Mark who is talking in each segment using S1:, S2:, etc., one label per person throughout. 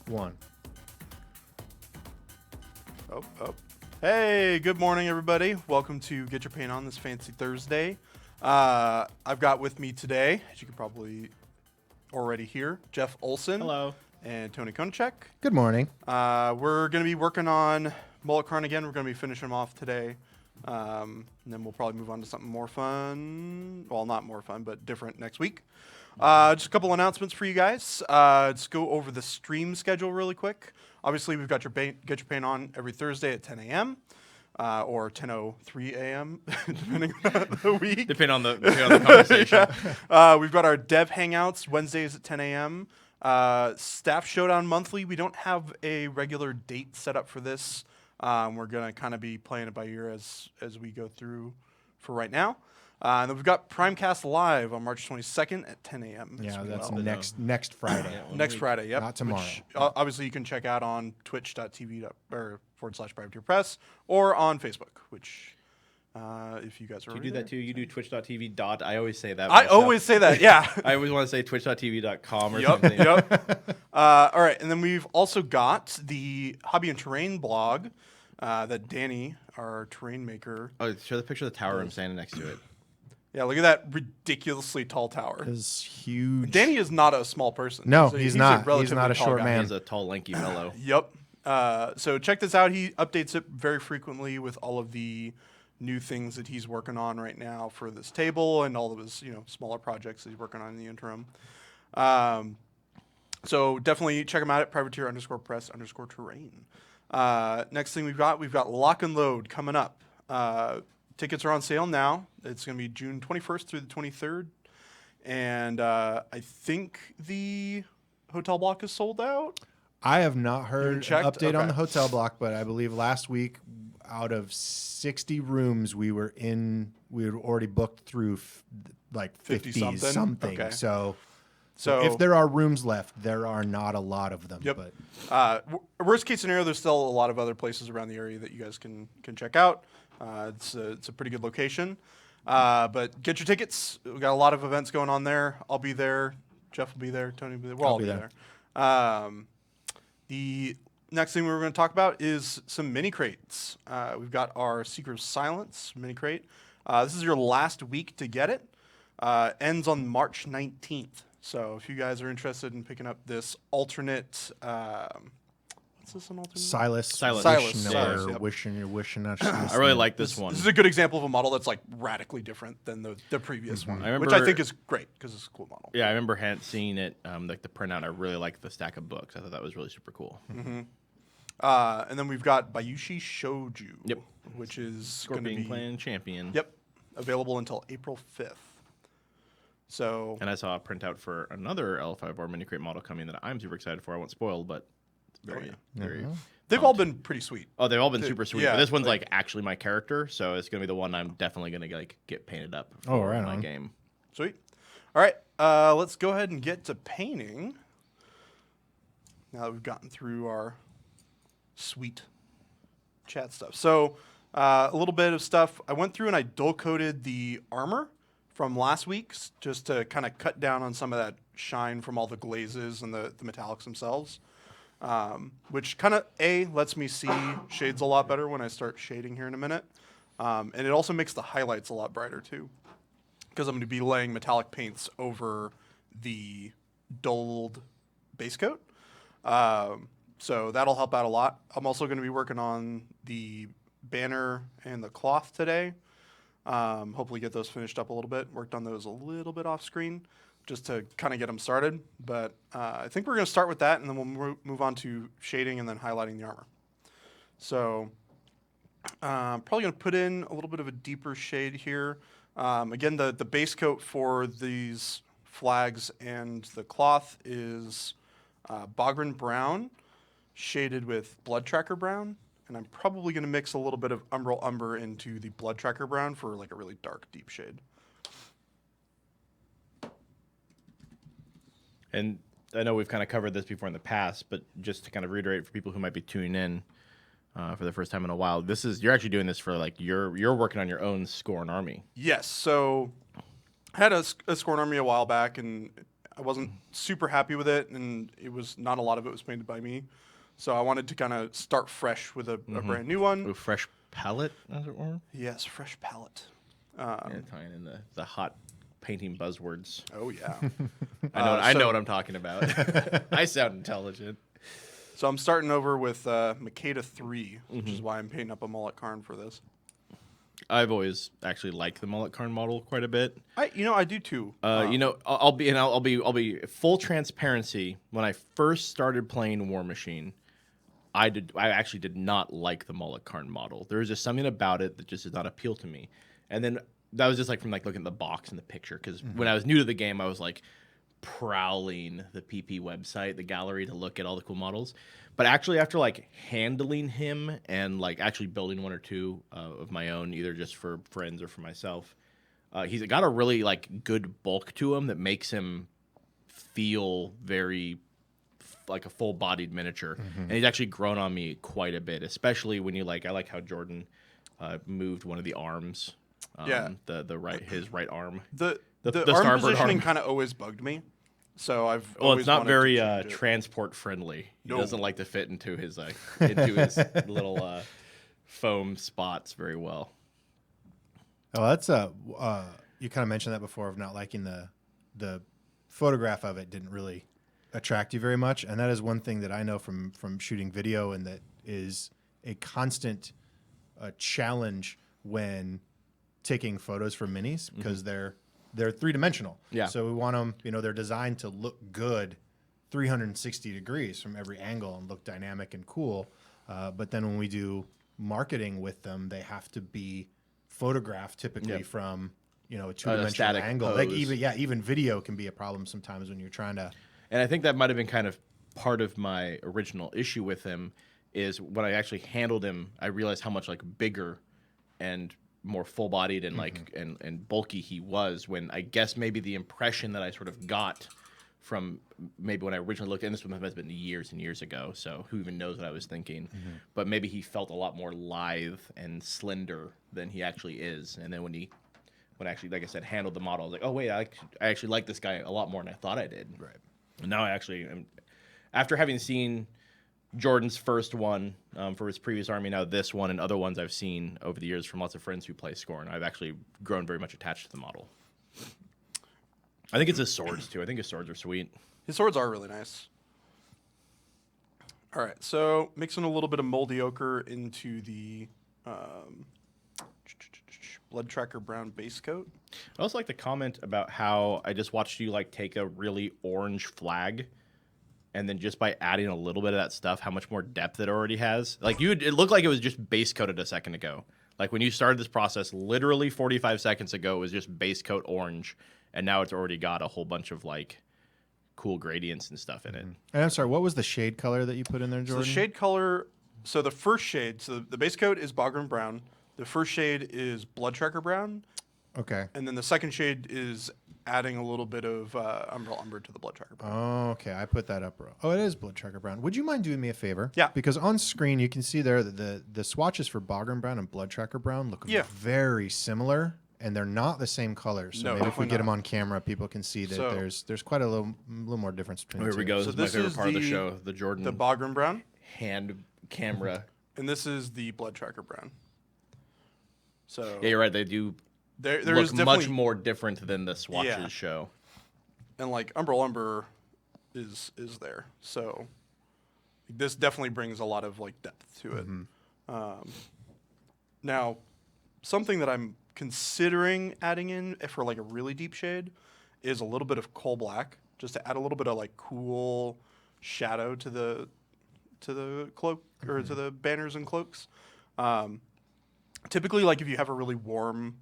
S1: 1.
S2: Oh. Hey, good morning, everybody. Welcome to Get Your Paint On this fancy Thursday. I've got with me today, as you can probably already hear, Jeff Olson.
S3: Hello.
S2: And Tony Konachek.
S1: Good morning.
S2: We're going to be working on Molik Karn again. We're going to be finishing them off today. And then we'll probably move on to something more fun. Well, not more fun, but different next week. Just a couple announcements for you guys. Let's go over the stream schedule really quick. Obviously, we've got Get Your Paint On every Thursday at 10 a.m. Or 10:03 a.m. depending on the week.
S3: Depending on the conversation.
S2: Yeah. We've got our Dev Hangouts Wednesdays at 10 a.m. Staff Showdown monthly. We don't have a regular date set up for this. We're going to kind of be playing it by ear as we go through for right now. And then we've got Primecast Live on March 22nd at 10 a.m.
S1: Yeah, that's
S2: well.
S1: next Friday.
S2: Next Friday, yep.
S1: Not tomorrow.
S2: Which, obviously, you can check out on twitch.tv/privateerpress or on Facebook, which if you guys are
S3: Do you do that too? You do twitch.tv. I always say that.
S2: I always say that, yeah.
S3: I always want to say twitch.tv.com or
S2: Yep,
S3: something.
S2: yep. All right, and then we've also got the Hobby and Terrain blog that Danny, our terrain maker.
S3: Oh, show the picture of the tower I'm standing next to it.
S2: Yeah, look at that ridiculously tall tower.
S1: It's huge.
S2: Danny is not a small person.
S1: No, he's not. He's
S2: relatively
S1: not a
S2: tall
S1: short
S2: guy.
S1: man.
S3: He's a tall, lanky fellow.
S2: Yep. So check this out. He updates it very frequently with all of the new things that he's working on right now for this table and all of his smaller projects that he's working on in the interim. So definitely check him out at privateer_press_terrain. Next thing we've got Lock and Load coming up. Tickets are on sale now. It's going to be June 21st through the 23rd. And I think the hotel block is sold out.
S1: I have not heard an update on
S2: Okay.
S1: the hotel block, but I believe last week, out of 60 rooms we were in, we had already booked through like 50 something.
S2: Okay.
S1: So
S2: So
S1: if there are rooms left, there are not a lot of them.
S2: Yep.
S1: But
S2: worst case scenario, there's still a lot of other places around the area that you guys can check out. It's a pretty good location. But get your tickets. We got a lot of events going on there. I'll be there. Jeff will be there. Tony will be there. We'll all be there. The next thing we're going to talk about is some mini crates. We've got our Secret of Silence mini crate. This is your last week to get it. Ends on March 19th. So if you guys are interested in picking up this alternate, what's this an alternate?
S1: Silas.
S2: Yep.
S1: Wishing.
S3: I really like this one.
S2: This is a good example of a model that's like radically different than the previous one, which I think is great because it's a cool model.
S3: Yeah, I remember seeing it, like the printout. I really liked the stack of books. I thought that was really super cool.
S2: Mm-hmm. And then we've got Bayushi Shouju,
S3: Yep.
S2: which is
S3: Scorpion Clan Champion.
S2: Yep, available until April 5th. So,
S3: And I saw a printout for another L5R mini crate model coming that I'm super excited for. I won't spoil, but it's very.
S2: they've all been pretty sweet.
S3: Oh, they've all been super sweet.
S2: yeah,
S3: But this one's like actually my character, so it's gonna be the one I'm definitely gonna get painted up for
S1: right
S3: my
S1: on.
S3: game.
S2: Sweet. All right, let's go ahead and get to painting. Now that we've gotten through our sweet chat stuff. So, a little bit of stuff. I went through and I dual coated the armor from last week's just to kind of cut down on some of that shine from all the glazes and the metallics themselves. Which kind of, lets me see shades a lot better when I start shading here in a minute. And it also makes the highlights a lot brighter too, because I'm going to be laying metallic paints over the dulled base coat. So that'll help out a lot. I'm also going to be working on the banner and the cloth today. Hopefully get those finished up a little bit. Worked on those a little bit off screen just to kind of get them started. But I think we're going to start with that, and then we'll move on to shading and then highlighting the armor. So probably going to put in a little bit of a deeper shade here. Again, the base coat for these flags and the cloth is Bogran Brown shaded with Blood Tracker Brown. And I'm probably going to mix a little bit of Umbral Umber into the Blood Tracker Brown for like a really dark, deep shade.
S3: And I know we've kind of covered this before in the past, but just to kind of reiterate for people who might be tuning in for the first time in a while, you're actually doing this for like you're working on your own Scorn army.
S2: Yes. So I had a Scorn army a while back, and I wasn't super happy with it, and it was not a lot of it was painted by me. So I wanted to kind of start fresh with a brand new one.
S3: Ooh, fresh palette, as it were.
S2: Yes, fresh palette.
S3: Yeah, tying in the hot painting buzzwords.
S2: Oh yeah.
S3: I know what I'm talking about. I sound intelligent.
S2: So I'm starting over with Makeda 3, which is why I'm painting up a Molik Karn for this.
S3: I've always actually liked the Molik Karn model quite a bit.
S2: I do too.
S3: I'll be full transparency. When I first started playing War Machine, I actually did not like the Molik Karn model. There was just something about it that just did not appeal to me. And then that was just like from like looking at the box and the picture, because when I was new to the game, I was like prowling the PP website, the gallery, to look at all the cool models. But actually, after like handling him and like actually building one or two of my own, either just for friends or for myself, he's got a really like good bulk to him that makes him feel very like a full-bodied miniature. And he's actually grown on me quite a bit, especially when you I like how Jordan moved one of the arms. His right arm.
S2: The
S3: the
S2: arm
S3: starboard
S2: positioning
S3: arm.
S2: kind of always bugged me. So I've
S3: Well,
S2: always
S3: it's not
S2: wanted
S3: very
S2: to change it.
S3: transport friendly. He
S2: No.
S3: doesn't like to fit into his little foam spots very well.
S1: Oh, that's you kind of mentioned that before of not liking the photograph of it didn't really attract you very much, and that is one thing that I know from shooting video, and that is a constant challenge when taking photos for minis, because they're three-dimensional.
S3: Yeah.
S1: So we want them, they're designed to look good 360 degrees from every angle and look dynamic and cool. But then when we do marketing with them, they have to be photographed typically from, a two-dimensional
S3: static
S1: angle.
S3: pose.
S1: Like even video can be a problem sometimes when you're trying to.
S3: And I think that might have been kind of part of my original issue with him, is when I actually handled him, I realized how much bigger and more full-bodied and and bulky he was, when I guess maybe the impression that I sort of got from maybe when I originally looked, and this must have been years and years ago, so who even knows what I was thinking, but maybe he felt a lot more lithe and slender than he actually is. And then when I actually, like I said, handled the model, I was like, oh wait, I actually like this guy a lot more than I thought I did.
S1: Right.
S3: And now I actually am, after having seen Jordan's first one for his previous army, now this one, and other ones I've seen over the years from lots of friends who play Scorn, I've actually grown very much attached to the model. I think it's his swords, too. I think his swords are sweet.
S2: His swords are really nice. All right, so mixing a little bit of moldy ochre into the Blood Tracker Brown base coat.
S3: I also like the comment about how I just watched you take a really orange flag, and then just by adding a little bit of that stuff, how much more depth it already has. It looked like it was just base coated a second ago. Like when you started this process, literally 45 seconds ago, it was just base coat orange, and now it's already got a whole bunch of cool gradients and stuff in it.
S1: And I'm sorry, what was the shade color that you put in there,
S2: So
S1: Jordan?
S2: the shade color, so the first shade, so the base coat is Bagram Brown. The first shade is Blood Tracker Brown.
S1: Okay.
S2: And then the second shade is adding a little bit of Umbral Umber to the Blood Tracker Brown.
S1: Oh, okay. I put that up. Oh, it is Blood Tracker Brown. Would you mind doing me a favor?
S2: Yeah.
S1: Because on screen you can see there that the swatches for Bagram Brown and Blood Tracker Brown look very similar, and they're not the same colors. So
S2: No,
S1: maybe if we
S2: definitely
S1: get them
S2: not.
S1: on camera, people can see that
S2: So-
S1: there's quite a little more difference between
S3: Here
S1: the
S3: we
S1: two.
S3: go.
S2: So
S3: This is my
S2: this
S3: favorite
S2: is
S3: part of the
S2: the-
S3: show, the Jordan
S2: The Bagram Brown,
S3: hand camera.
S2: and this is the Blood Tracker Brown. So
S3: Yeah, you're right. They do
S2: there
S3: look
S2: is definitely
S3: much more different than the swatches
S2: Yeah.
S3: show.
S2: and Umbral Umber is there. So this definitely brings a lot of depth to it. Now, something that I'm considering adding in for a really deep shade is a little bit of coal black, just to add a little bit of cool shadow to the cloak or to the banners and cloaks. Typically, if you have a really warm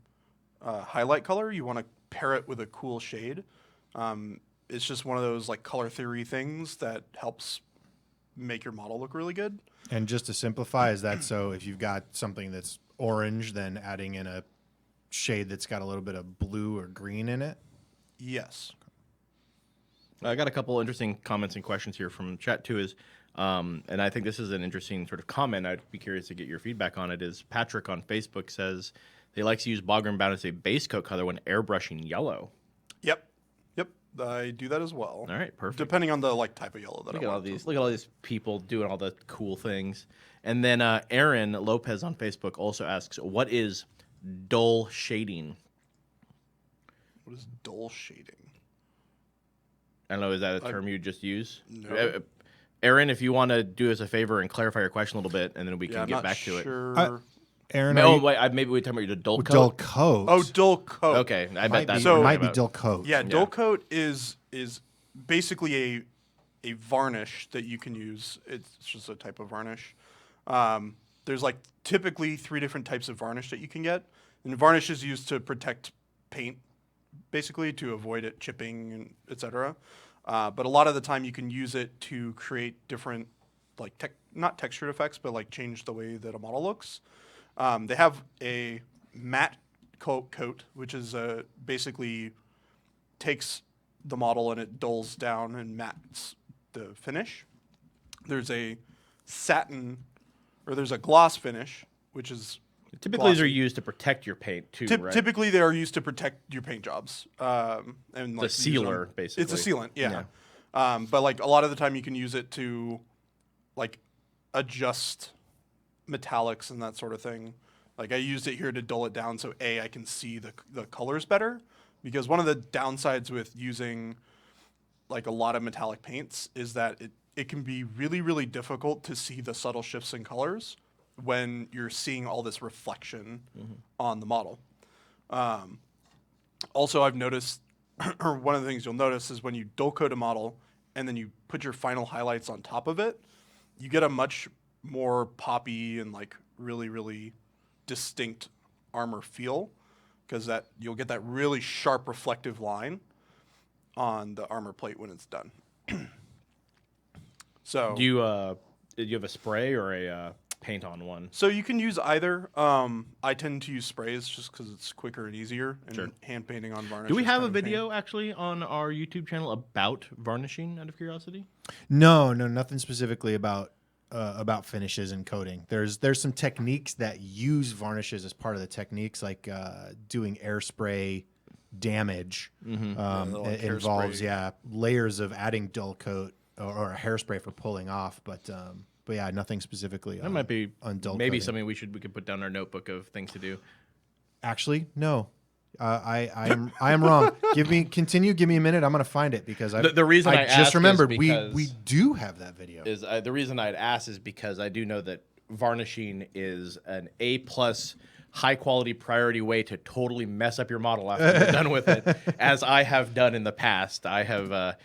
S2: highlight color, you want to pair it with a cool shade. It's just one of those color theory things that helps make your model look really good.
S1: And just to simplify, is that so if you've got something that's orange, then adding in a shade that's got a little bit of blue or green in it?
S2: Yes.
S3: I got a couple interesting comments and questions here from chat too. And I think this is an interesting sort of comment. I'd be curious to get your feedback on it. Is Patrick on Facebook says they like to use Bagram Brown as a base coat color when airbrushing yellow.
S2: Yep. I do that as well.
S3: All right, perfect.
S2: Depending on the type of yellow that
S3: Look
S2: I
S3: at all
S2: want.
S3: these. Look at all these people doing all the cool things. And then Aaron Lopez on Facebook also asks, "What is dull shading?"
S2: What is dull shading?
S3: I don't know. Is that a term you just use?
S2: No.
S3: Aaron, if you want to do us a favor and clarify your question a little bit, and then we can
S2: I'm
S3: get
S2: not
S3: back to it.
S2: sure.
S1: Aaron,
S3: Maybe we're talking about your dull coat.
S1: dull coat.
S2: Oh, dull coat.
S3: Okay, I bet that's
S1: it
S3: what we're
S1: might
S3: talking
S1: be
S3: about.
S1: dull coat.
S2: Yeah, dull coat is basically a varnish that you can use. It's just a type of varnish. There's typically 3 different types of varnish that you can get, and varnish is used to protect paint, basically to avoid it chipping and etc. But a lot of the time you can use it to create different not textured effects, but change the way that a model looks. They have a matte coat, which is basically takes the model and it dulls down and mattes the finish. There's a satin, or there's a gloss finish, which is
S3: Typically, these are
S2: glossy.
S3: used to protect your paint too, right?
S2: Typically, they are used to protect your paint jobs. And
S3: The sealer, basically.
S2: It's a sealant, yeah. But a lot of the time, you can use it to adjust metallics and that sort of thing. I used it here to dull it down so I can see the colors better, because one of the downsides with using a lot of metallic paints is that it can be really, really difficult to see the subtle shifts in colors when you're seeing all this reflection on the model. Also, I've noticed, or one of the things you'll notice is when you dull coat a model and then you put your final highlights on top of it, you get a much more poppy and really, really distinct armor feel, because you'll get that really sharp reflective line on the armor plate when it's done. So
S3: Do you have a spray or a paint-on one?
S2: So you can use either. I tend to use sprays just because it's quicker and easier, and hand painting on varnish.
S3: Do we
S2: is
S3: have
S2: kind
S3: a
S2: of pain.
S3: video actually on our YouTube channel about varnishing? Out of curiosity.
S1: No, nothing specifically about finishes and coating. There's some techniques that use varnishes as part of the techniques, like doing air spray damage. It involves layers of adding dull coat or a hairspray for pulling off, but yeah, nothing specifically.
S3: That might be
S1: on dull
S3: maybe
S1: coating.
S3: something we could put down in our notebook of things to do.
S1: Actually, no. I am wrong. Give me a minute. I'm gonna find it, because
S3: The reason I
S1: just
S3: ask
S1: remembered
S3: is
S1: we
S3: because-
S1: do have that video.
S3: Is the reason I'd ask is because I do know that varnishing is an A+ high quality priority way to totally mess up your model after you're done with it, as I have done in the past. I have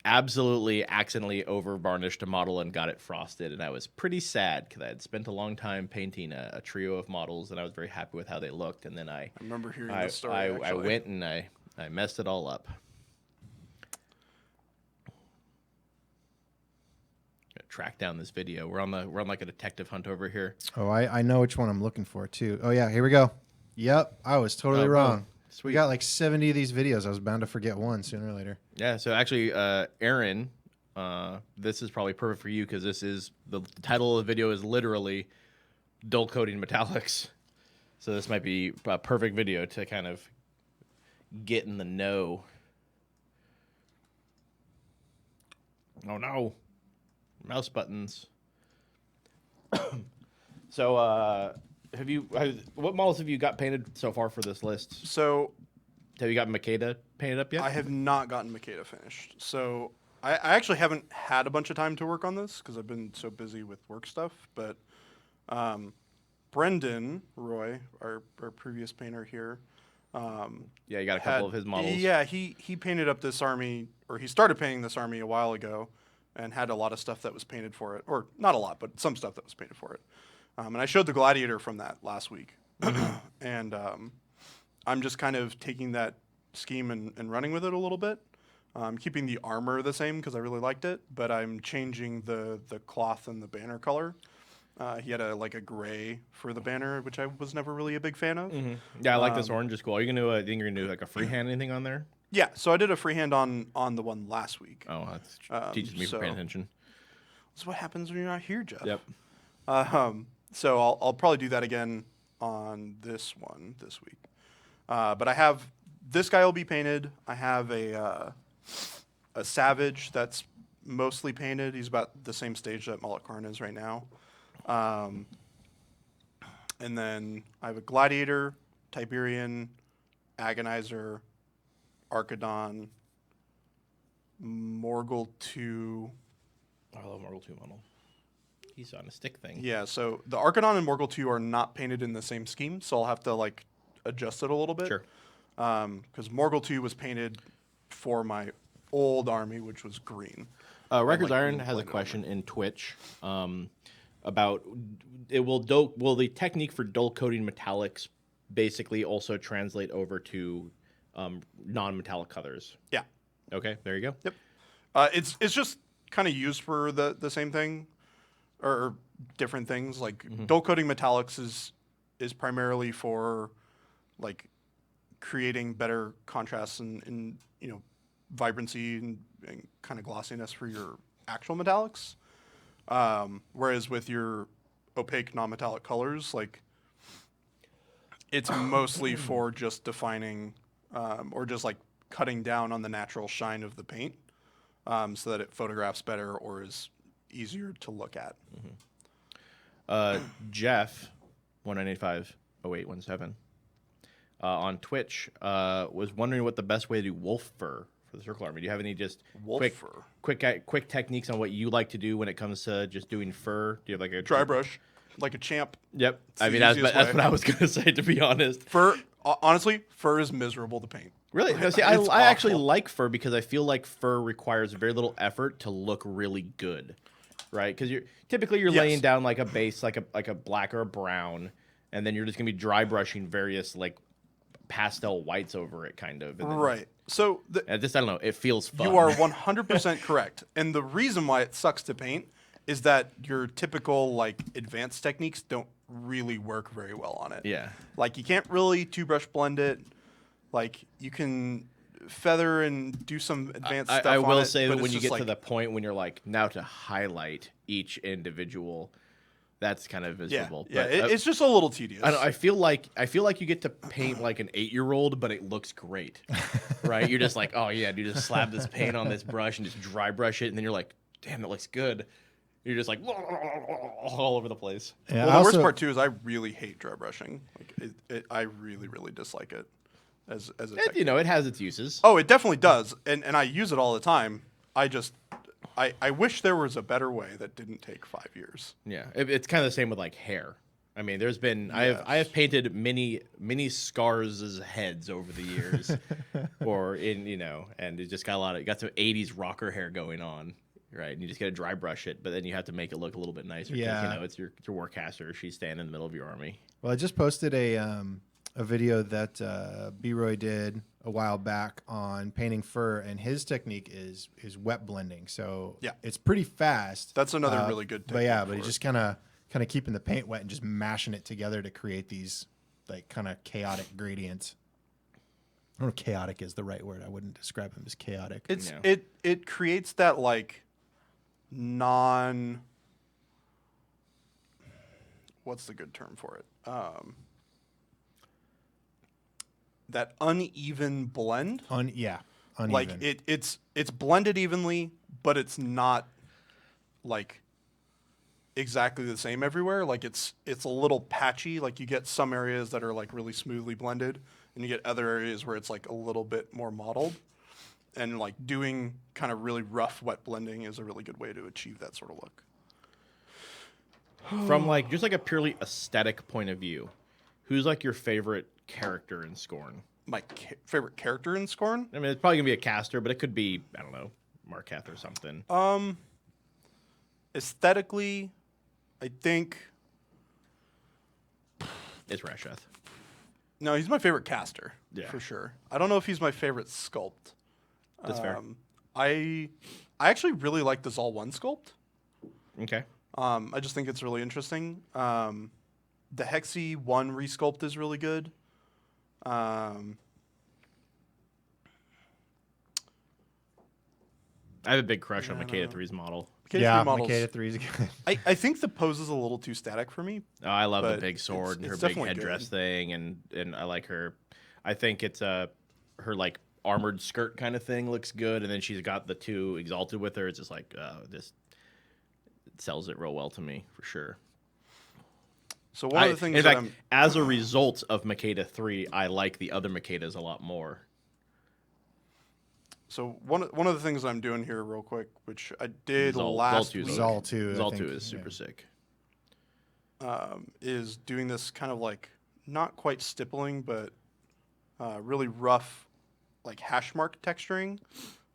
S3: absolutely accidentally over varnished a model and got it frosted, and I was pretty sad because I had spent a long time painting a trio of models, and I was very happy with how they looked. And then I
S2: remember hearing this story.
S3: I went and I messed it all up. Gotta track down this video. We're on a detective hunt over here.
S1: Oh, I know which one I'm looking for too. Oh yeah, here we go. Yep, I was totally wrong.
S3: Sweet.
S1: We got 70 of these videos. I was bound to forget one sooner or later.
S3: Yeah, so actually, Aaron, this is probably perfect for you because this is the title of the video is literally dull coating metallics. So this might be a perfect video to kind of get in the know. Oh no, mouse buttons. So, what models have you got painted so far for this list?
S2: So
S3: Have you got Makeda painted up yet?
S2: I have not gotten Makeda finished. So I actually haven't had a bunch of time to work on this because I've been so busy with work stuff. But Brendan Roy, our previous painter here,
S3: Yeah, you got a couple of his models.
S2: Yeah, he painted up this army, or he started painting this army a while ago, and had a lot of stuff that was painted for it, or not a lot, but some stuff that was painted for it. And I showed the Gladiator from that last week, and I'm just kind of taking that scheme and running with it a little bit. I'm keeping the armor the same because I really liked it, but I'm changing the cloth and the banner color. He had a gray for the banner, which I was never really a big fan of.
S3: Mm-hmm. Yeah, I like this orange. It's cool. Are you gonna think you're gonna do a freehand anything on there?
S2: Yeah, so I did a freehand on the one last week.
S3: Oh, that teaches me for paying attention.
S2: That's what happens when you're not here, Jeff.
S3: Yep.
S2: So I'll probably do that again on this one this week. But I have this guy will be painted. I have a a Savage that's mostly painted. He's about the same stage that Molik Karn is right now. And then I have a Gladiator, Tiberian, Agonizer, Archidon, Morgul 2.
S3: I love Morgul 2 model. He's on a stick thing.
S2: Yeah, so the Archidon and Morgul 2 are not painted in the same scheme, so I'll have to like adjust it a little bit.
S3: Sure.
S2: Because Morgul 2 was painted for my old army, which was green.
S3: Records
S2: like,
S3: Iron has a question in Twitch about will the technique for dull coating metallics basically also translate over to non-metallic colors?
S2: Yeah.
S3: Okay, there you go.
S2: Yep. It's just kind of used for the same thing or different things. Like dull coating metallics is primarily for like creating better contrasts and vibrancy and kind of glossiness for your actual metallics. Whereas with your opaque non-metallic colors, like it's mostly for just defining or just like cutting down on the natural shine of the paint so that it photographs better or is easier to look at.
S3: Jeff 19850817 on Twitch was wondering what the best way to do wolf fur for the Circle Army. Do you have any just
S2: Wolf fur.
S3: quick techniques on what you like to do when it comes to just doing fur? Do you have like a
S2: Dry brush, like a champ.
S3: Yep.
S2: It's
S3: I
S2: the
S3: mean, that's
S2: easiest
S3: what
S2: way.
S3: I was going to say, to be honest.
S2: Fur, honestly, fur is miserable to paint.
S3: Really? No, see,
S2: It's
S3: I actually
S2: awful.
S3: like fur because I feel like fur requires very little effort to look really good, right? Because you're
S2: Yes.
S3: laying down like a base, like a black or a brown, and then you're just gonna be dry brushing various like pastel whites over it, kind of. And then,
S2: Right. So
S3: and just I don't know. It feels fun.
S2: you are 100% correct. And the reason why it sucks to paint is that your typical like advanced techniques don't really work very well on it.
S3: Yeah.
S2: Like you can't really two brush blend it. Like you can feather and do some advanced stuff
S3: I
S2: on
S3: will
S2: it,
S3: say
S2: but
S3: that when
S2: it's
S3: you
S2: just
S3: get to
S2: like-
S3: the point when you're like now to highlight each individual, that's kind of miserable.
S2: Yeah,
S3: But,
S2: it's just a little tedious.
S3: I don't know, I feel like you get to paint like an 8-year-old, but it looks great, right? You're just like, oh yeah, dude, just slap this paint on this brush and just dry brush it, and then you're like, damn, that looks good. You're just like all over the place.
S1: Yeah,
S2: Well, the worst part too is I really hate dry brushing. Like I really, really dislike it as a technique.
S3: It has its uses.
S2: Oh, it definitely does, and I use it all the time. I wish there was a better way that didn't take 5 years.
S3: Yeah, it's kind of the same with like hair. I mean, there's been I have painted many scars' heads over the years, or and it just got some '80s rocker hair going on, right? And you just got to dry brush it, but then you have to make it look a little bit nicer. 'Cause,
S1: Yeah.
S3: it's your warcaster. She's standing in the middle of your army.
S1: Well, I just posted a video that B-Roy did a while back on painting fur, and his technique is wet blending. So
S2: Yeah.
S1: it's pretty fast.
S2: That's another really good
S1: But yeah,
S2: technique
S1: but
S2: for
S1: he's
S2: it.
S1: just kind of keeping the paint wet and just mashing it together to create these like kind of chaotic gradients. I don't know if chaotic is the right word. I wouldn't describe him as chaotic.
S3: Yeah.
S2: It creates that like what's the good term for it? That uneven blend.
S1: Uneven.
S2: Like it's blended evenly, but it's not like exactly the same everywhere. Like it's a little patchy. Like you get some areas that are like really smoothly blended, and you get other areas where it's like a little bit more mottled. And like doing kind of really rough wet blending is a really good way to achieve that sort of look.
S3: From like just like a purely aesthetic point of view, who's like your favorite character in Scorn?
S2: My favorite character in Scorn?
S3: I mean, it's probably gonna be a caster, but it could be, I don't know, Marketh or something.
S2: Aesthetically, I think
S3: It's Rasheth.
S2: no, he's my favorite caster
S3: Yeah.
S2: for sure. I don't know if he's my favorite sculpt.
S3: That's fair.
S2: I actually really like the Zal 1 sculpt.
S3: Okay.
S2: I just think it's really interesting. The Hexy 1 resculpt is really good.
S3: I have a big crush on Makeda 3's model.
S2: K3
S1: yeah,
S2: models.
S1: Makeda 3 is good.
S2: I think the pose is a little too static for me.
S3: Oh, I love the
S2: But
S3: big sword and
S2: it's
S3: her big
S2: definitely
S3: headdress
S2: good.
S3: thing, and I like her. I think it's her like armored skirt kind of thing looks good, and then she's got the 2 exalted with her. It's just like this it sells it real well to me for sure.
S2: So one of the things
S3: in
S2: that
S3: fact,
S2: I'm
S3: as a result of Makeda 3, I like the other Makedas a lot more.
S2: So one of the things I'm doing here real quick, which I did
S3: Zal
S2: last
S3: 2 is
S2: week,
S1: Zal 2. I
S3: Zal
S1: think,
S3: 2 is super sick.
S2: is doing this kind of like not quite stippling, but really rough, like hash mark texturing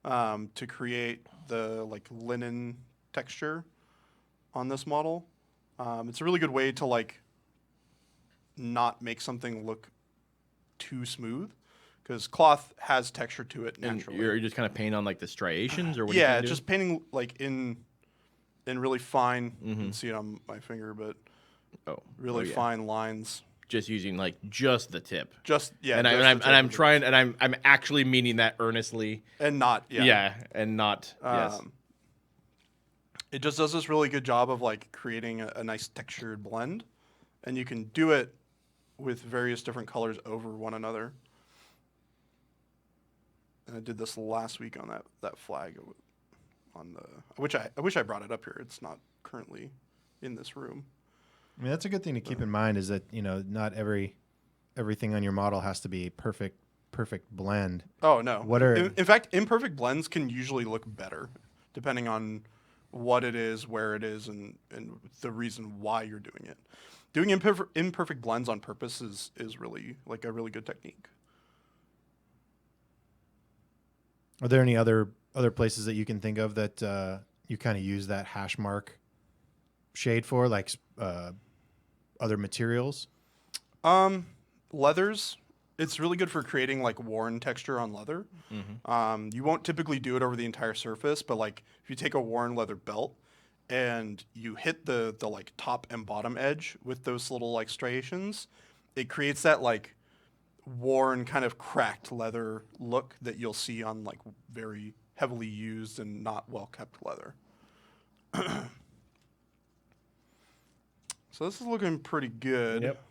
S2: to create the like linen texture on this model. It's a really good way to like not make something look too smooth. Because cloth has texture to it naturally.
S3: And you're just kind of painting on like the striations, or what?
S2: Yeah,
S3: are you
S2: just painting like in really fine. You
S3: Mm-hmm.
S2: can see it on my finger, but
S3: Oh,
S2: really
S3: yeah.
S2: fine lines.
S3: Just using like just the tip.
S2: Just yeah,
S3: And I'm trying, and I'm actually meaning that earnestly.
S2: and not yeah.
S3: Yeah, and not yes.
S2: It just does this really good job of like creating a nice textured blend, and you can do it with various different colors over one another. And I did this last week on that flag on the. I wish I brought it up here. It's not currently in this room.
S1: I mean, that's a good thing to keep in mind is that, you know, not everything on your model has to be a perfect blend.
S2: Oh no!
S1: What are
S2: in fact, imperfect blends can usually look better, depending on what it is, where it is, and the reason why you're doing it. Doing imperfect blends on purpose is really like a really good technique.
S1: Are there any other places that you can think of that you kind of use that hash mark shade for, like other materials?
S2: Leathers. It's really good for creating like worn texture on leather.
S3: Mm-hmm.
S2: You won't typically do it over the entire surface, but like if you take a worn leather belt and you hit the like top and bottom edge with those little like striations, it creates that like worn kind of cracked leather look that you'll see on like very heavily used and not well kept leather. So this is looking pretty good.
S3: Yep.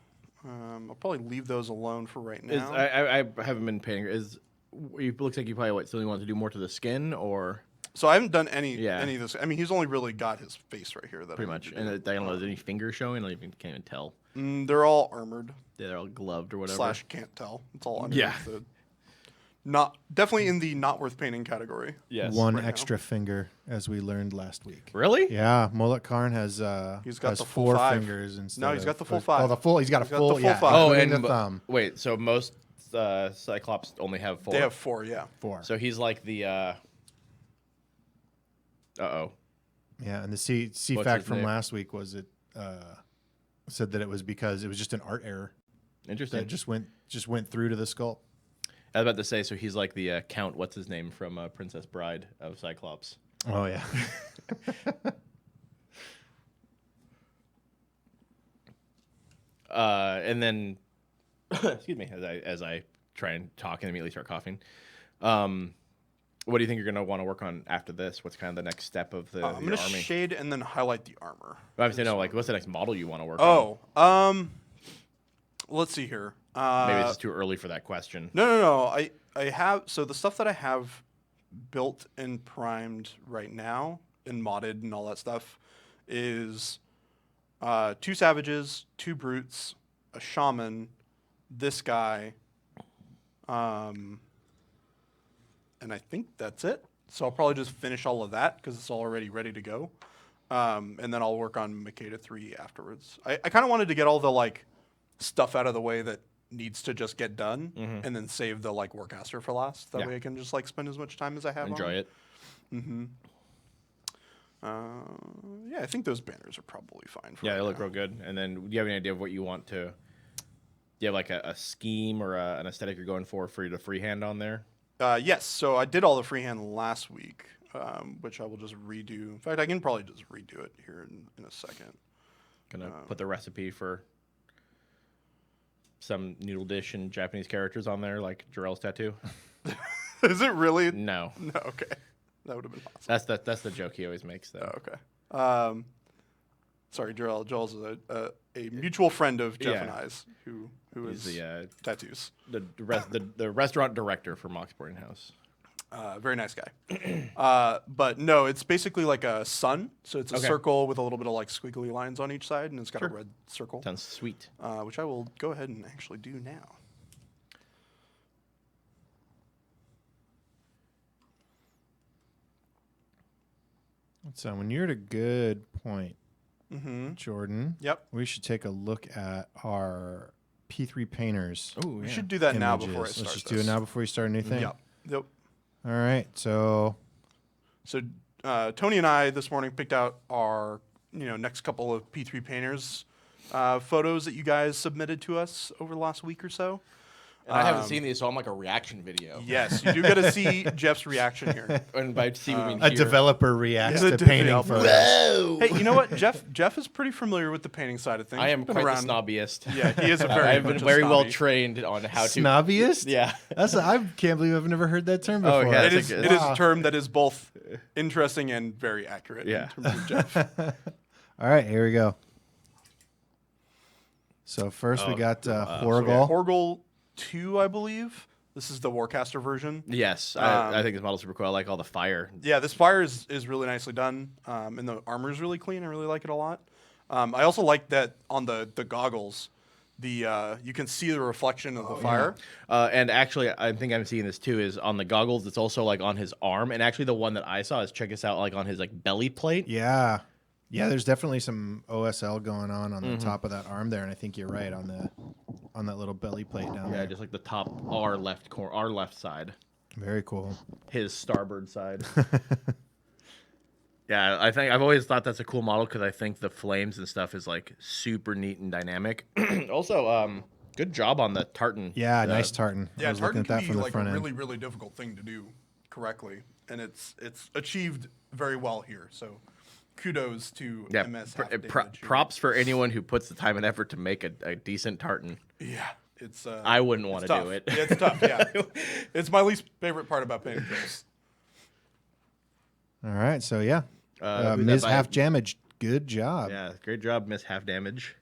S2: I'll probably leave those alone for right now.
S3: I haven't been painting. It looks like you probably still want to do more to the skin, or
S2: So I haven't done any
S3: Yeah.
S2: of this. I mean, he's only really got his face right here. That
S3: pretty
S2: I
S3: much.
S2: need to do.
S3: And I don't know, is any finger showing? I can't even tell.
S2: They're all armored.
S3: They're all gloved or whatever.
S2: Slash can't tell. It's all under
S3: Yeah.
S2: the not definitely in the not worth painting category.
S3: Yes.
S1: One
S2: right now.
S1: extra finger, as we learned last week.
S3: Really?
S1: Yeah, Molik Karn has
S2: He's got
S1: has
S2: the full
S1: 4
S2: 5.
S1: fingers instead.
S2: No, he's
S1: of-
S2: got the full
S1: Oh,
S2: 5.
S1: the full. He's got
S2: He's
S1: a
S2: got
S1: full.
S2: the full
S1: Yeah,
S2: 5.
S3: Oh,
S1: including
S3: and
S1: the thumb.
S3: wait. So most Cyclops only have 4.
S2: They have 4, yeah.
S1: 4.
S3: So he's like the. Uh-oh.
S1: Yeah, and the C
S3: What's
S1: fact
S3: his
S1: from
S3: name?
S1: last week was it said that it was because it was just an art error
S3: Interesting.
S1: that just went through to the skull.
S3: I was about to say, so he's like the Count, what's his name, from Princess Bride of Cyclops.
S1: Oh yeah.
S3: And then, excuse me, as I try and talk and immediately start coughing. What do you think you're going to want to work on after this? What's kind of the next step of the
S2: I'm
S3: army?
S2: gonna shade and then highlight the armor.
S3: I'm saying, no, like, what's the next model you want to work on?
S2: Oh, let's see here.
S3: Maybe it's just too early for that question.
S2: No. I have so the stuff that I have built and primed right now and modded and all that stuff is 2 savages, 2 brutes, a shaman, this guy, and I think that's it. So I'll probably just finish all of that because it's already ready to go, and then I'll work on Makeda 3 afterwards. I kind of wanted to get all the like stuff out of the way that needs to just get done, and then save the like work after for last. That
S3: Yeah.
S2: way I can just like spend as much time as I have.
S3: Enjoy
S2: on
S3: it.
S2: Yeah, I think those banners are probably fine. For
S3: Yeah,
S2: right
S3: they look
S2: now.
S3: real good. And then, do you have any idea of what you want to? Do you have like a scheme or an aesthetic you're going for you to freehand on there?
S2: Yes, so I did all the freehand last week, which I will just redo. In fact, I can probably just redo it here in a second.
S3: Gonna put the recipe for some noodle dish and Japanese characters on there, like Jarrell's tattoo.
S2: Is it really?
S3: No,
S2: No, okay. That would have been awesome.
S3: that's the joke he always makes. Though.
S2: Oh, okay. sorry, Joel. Joel's a mutual friend of Jeff
S3: Yeah.
S2: and I's who
S3: He's
S2: is
S3: the
S2: tattoos.
S3: the restaurant director for Mock Sporting House.
S2: Very nice guy. But no, it's basically like a sun. So it's a
S3: Okay.
S2: circle with a little bit of like squiggly lines on each side, and it's got a red circle,
S3: Sounds sweet.
S2: which I will go ahead and actually do now.
S1: So when you're at a good point,
S2: Mm-hmm.
S1: Jordan,
S2: Yep.
S1: we should take a look at our P3 painters.
S3: Oh,
S2: We should do that now before I
S1: images.
S2: start.
S1: Let's just do it now before you start a new thing.
S2: Yep. Yep.
S1: All right. So
S2: So Tony and I this morning picked out our next couple of P3 painters photos that you guys submitted to us over the last week or so.
S3: And I haven't seen these, so I'm like a reaction video.
S2: Yes, you do get to see Jeff's reaction here.
S3: And by see, we mean
S1: a
S3: here.
S1: developer reacts
S2: Yeah,
S1: to
S2: the
S1: painting
S2: developer.
S1: photos.
S3: Whoa!
S2: Hey, you know what? Jeff is pretty familiar with the painting side of things.
S3: I am
S2: He's been
S3: quite
S2: around.
S3: the snobbiest.
S2: Yeah, he is a very.
S3: I've been
S2: much a
S3: very well
S2: snobby.
S3: trained on how to.
S1: Snobbiest?
S3: Yeah.
S1: I can't believe I've never heard that term
S3: Oh,
S1: before.
S3: yeah,
S2: It
S3: that's
S2: is.
S3: a
S2: It
S3: good-
S2: is a term that is both interesting and very accurate.
S3: Yeah.
S2: In terms of Jeff.
S1: All right, here we go. So first we got Horgol.
S2: Horgol 2, I believe. This is the Warcaster version.
S3: Yes, I think this model's super cool. I like all the fire.
S2: Yeah, this fire is really nicely done, and the armor is really clean. I really like it a lot. I also like that on the goggles, you can see the reflection of the fire.
S3: And actually, I think I'm seeing this too. Is on the goggles. It's also like on his arm, and actually the one that I saw is check this out, like on his like belly plate.
S1: Yeah. Yeah, there's definitely some OSL going on
S3: Mm-hmm.
S1: the top of that arm there, and I think you're right on that little belly plate down
S3: Yeah,
S1: there.
S3: just like the top our left side,
S1: Very cool.
S3: his starboard side. Yeah, I think I've always thought that's a cool model because I think the flames and stuff is like super neat and dynamic. Also, good job on the tartan.
S1: Yeah, nice tartan. I
S2: Yeah,
S1: was looking
S2: tartan
S1: at that
S2: can
S1: from
S2: be
S1: the
S2: like a
S1: front end.
S2: really, really difficult thing to do correctly, and it's achieved very well here. So, kudos to
S3: Yeah,
S2: MS. Half Damage here.
S3: props for anyone who puts the time and effort to make a decent tartan.
S2: Yeah, it's.
S3: I wouldn't want
S2: it's
S3: to
S2: tough.
S3: do it.
S2: Yeah, it's tough. Yeah, it's my least favorite part about painting kills.
S1: All right, so yeah.
S3: Who's
S1: Ms.
S3: that by?
S1: Half Damage, good job.
S3: Yeah, great job, Miss Half Damage.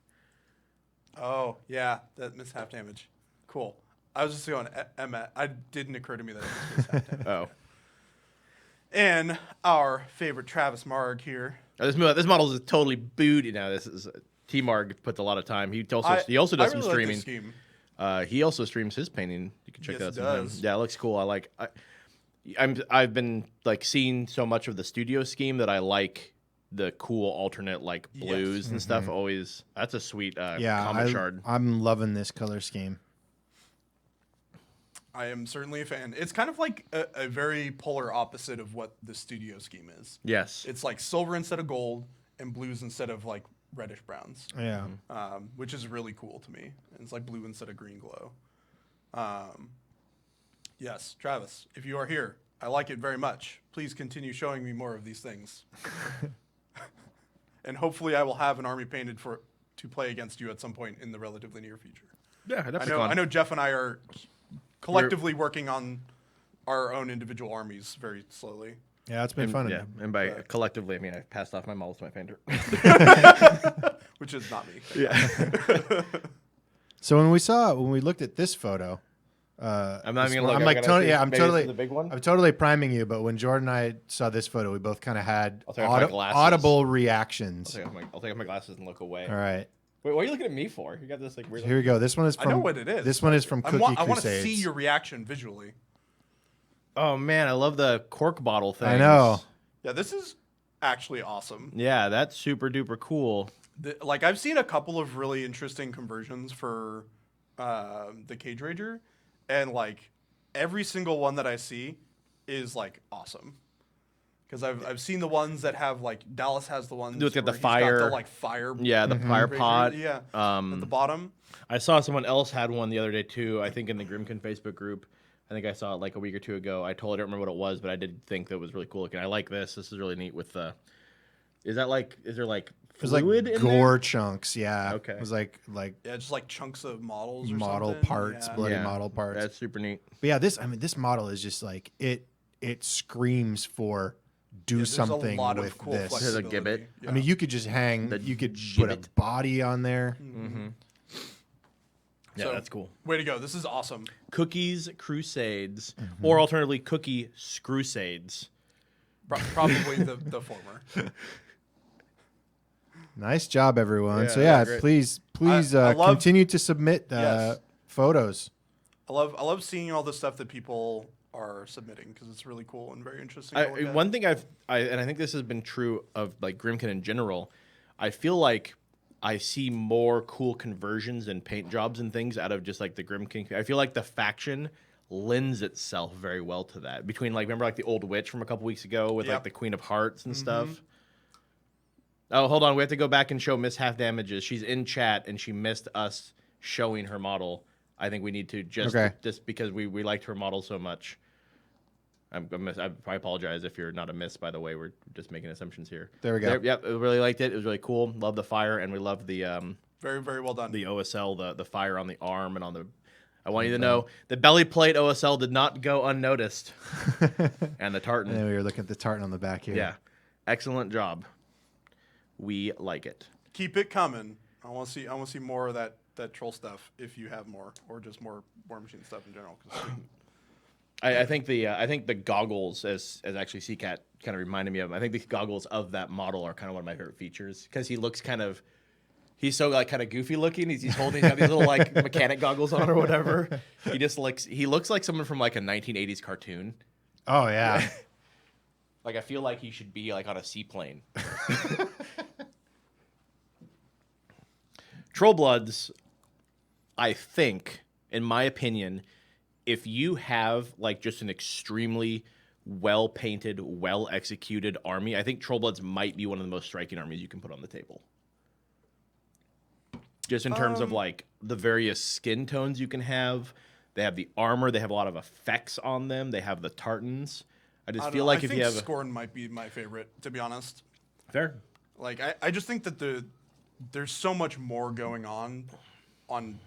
S2: Oh yeah, that missed half damage. Cool. I was just going Emma. It didn't occur to me that it was missed half damage.
S3: Oh,
S2: And our favorite Travis Marg here.
S3: this model is totally booty now. This is T Marg puts a lot of time. He also
S2: I
S3: does some
S2: really like
S3: streaming.
S2: this scheme.
S3: He also streams his painting. You can check
S2: Yes,
S3: that
S2: he
S3: out sometime.
S2: does.
S3: Yeah, it looks cool. I've been like seeing so much of the studio scheme that I like the cool alternate like blues and stuff. Always that's a sweet
S1: Yeah,
S3: comic shard.
S1: I'm loving this color scheme.
S2: I am certainly a fan. It's kind of like a very polar opposite of what the studio scheme is.
S3: Yes.
S2: It's like silver instead of gold and blues instead of like reddish browns,
S1: Yeah.
S2: which is really cool to me. And it's like blue instead of green glow. Yes, Travis, if you are here, I like it very much. Please continue showing me more of these things. And hopefully I will have an army painted to play against you at some point in the relatively near future.
S3: Yeah, definitely.
S2: I know Jeff and I are collectively working on our own individual armies very slowly.
S1: Yeah, it's been fun.
S3: Yeah, and by collectively, I mean I passed off my models to my painter.
S2: Which is not me.
S3: Yeah.
S1: So when we looked at this photo,
S3: I'm not
S1: this
S3: even
S1: one-
S3: gonna look.
S1: I'm
S3: I
S1: like
S3: gotta
S1: Tony.
S3: see.
S1: Yeah, I'm
S3: Maybe this is
S1: totally
S3: the big one.
S1: I'm totally priming you. But when Jordan and I saw this photo, we both kind of had
S3: I'll take off my glasses.
S1: audible reactions.
S3: I'll take off my glasses and look away.
S1: All right,
S3: Wait, what are you looking at me for? You got this like weird.
S1: here we go. This one is
S2: I
S1: from.
S2: know what it is.
S1: This one is from Cookie
S2: I want to
S1: Crusades.
S2: see your reaction visually.
S3: Oh man, I love the cork bottle thing.
S1: I know.
S2: Yeah, this is actually awesome.
S3: Yeah, that's super duper cool.
S2: Like I've seen a couple of really interesting conversions for the Cage Rager, and like every single one that I see is like awesome. Because I've seen the ones that have like Dallas has the ones
S3: It's got the
S2: where he's
S3: fire.
S2: got the like fire.
S3: Yeah, the fire
S2: Rager,
S3: pot.
S2: Yeah. At the bottom.
S3: I saw someone else had one the other day too. I think in the Grimkin Facebook group. I think I saw it like a week or two ago. I totally don't remember what it was, but I did think that it was really cool looking. I like this. This is really neat with the. Is there like
S1: It was like
S3: fluid in
S1: gore
S3: there?
S1: chunks. Yeah.
S3: Okay.
S1: It was like
S2: Yeah, just like chunks of models or
S1: model
S2: something.
S1: parts,
S2: Yeah.
S1: bloody model parts.
S3: That's super neat.
S1: But yeah, this model is just like it screams for do
S2: there's
S1: something
S2: a lot
S1: with
S2: of cool
S1: this.
S3: There's a
S2: flexibility.
S3: gibbet.
S2: Yeah.
S1: I mean, you could just hang.
S3: The
S1: You could put
S3: gibbet.
S1: a body on there.
S3: Mm-hmm. Yeah,
S2: So,
S3: that's cool.
S2: Way to go! This is awesome.
S3: Cookies Crusades, or alternatively, Cookie Scrusades.
S2: Probably the former.
S1: Nice job, everyone.
S3: Yeah,
S1: So yeah,
S3: great.
S1: please
S2: I love-
S1: continue to submit
S2: Yes.
S1: photos.
S2: I love seeing all the stuff that people are submitting because it's really cool and very interesting. to look at.
S3: One thing and I think this has been true of like Grimkin in general, I feel like I see more cool conversions and paint jobs and things out of just like the Grimkin. I feel like the faction lends itself very well to that. Between like, remember like the old witch from a couple weeks ago with like the Queen of Hearts and stuff. Oh, hold on. We have to go back and show Miss Half Damages. She's in chat and she missed us showing her model. I think we need to just because we liked her model so much. I apologize if you're not a miss, by the way. We're just making assumptions here.
S1: There we go.
S3: Yep, really liked it. It was really cool. Love the fire, and we love the
S2: very, very well done.
S3: the OSL, the fire on the arm and on the. I want you to know the belly plate OSL did not go unnoticed, and the tartan.
S1: And then we were looking at the tartan on the back here.
S3: Yeah, excellent job. We like it.
S2: Keep it coming. I want to see more of that troll stuff if you have more, or just more War Machine stuff in general. 'Cause
S3: I think the goggles, as actually CCAT kind of reminded me of. I think the goggles of that model are kind of one of my favorite features because he looks he's so like kind of goofy looking. He's got these little like mechanic goggles on or whatever. He looks like someone from like a 1980s cartoon.
S1: Oh yeah.
S3: Like I feel like he should be like on a seaplane. Trollbloods, I think, in my opinion, if you have like just an extremely well painted, well executed army, I think Trollbloods might be one of the most striking armies you can put on the table. Just in terms of like the various skin tones you can have. They have the armor, they have a lot of effects on them, they have the tartans. I just feel like if you have
S2: Scorn might be my favorite, to be honest.
S3: Fair.
S2: Like I just think that there's so much more going on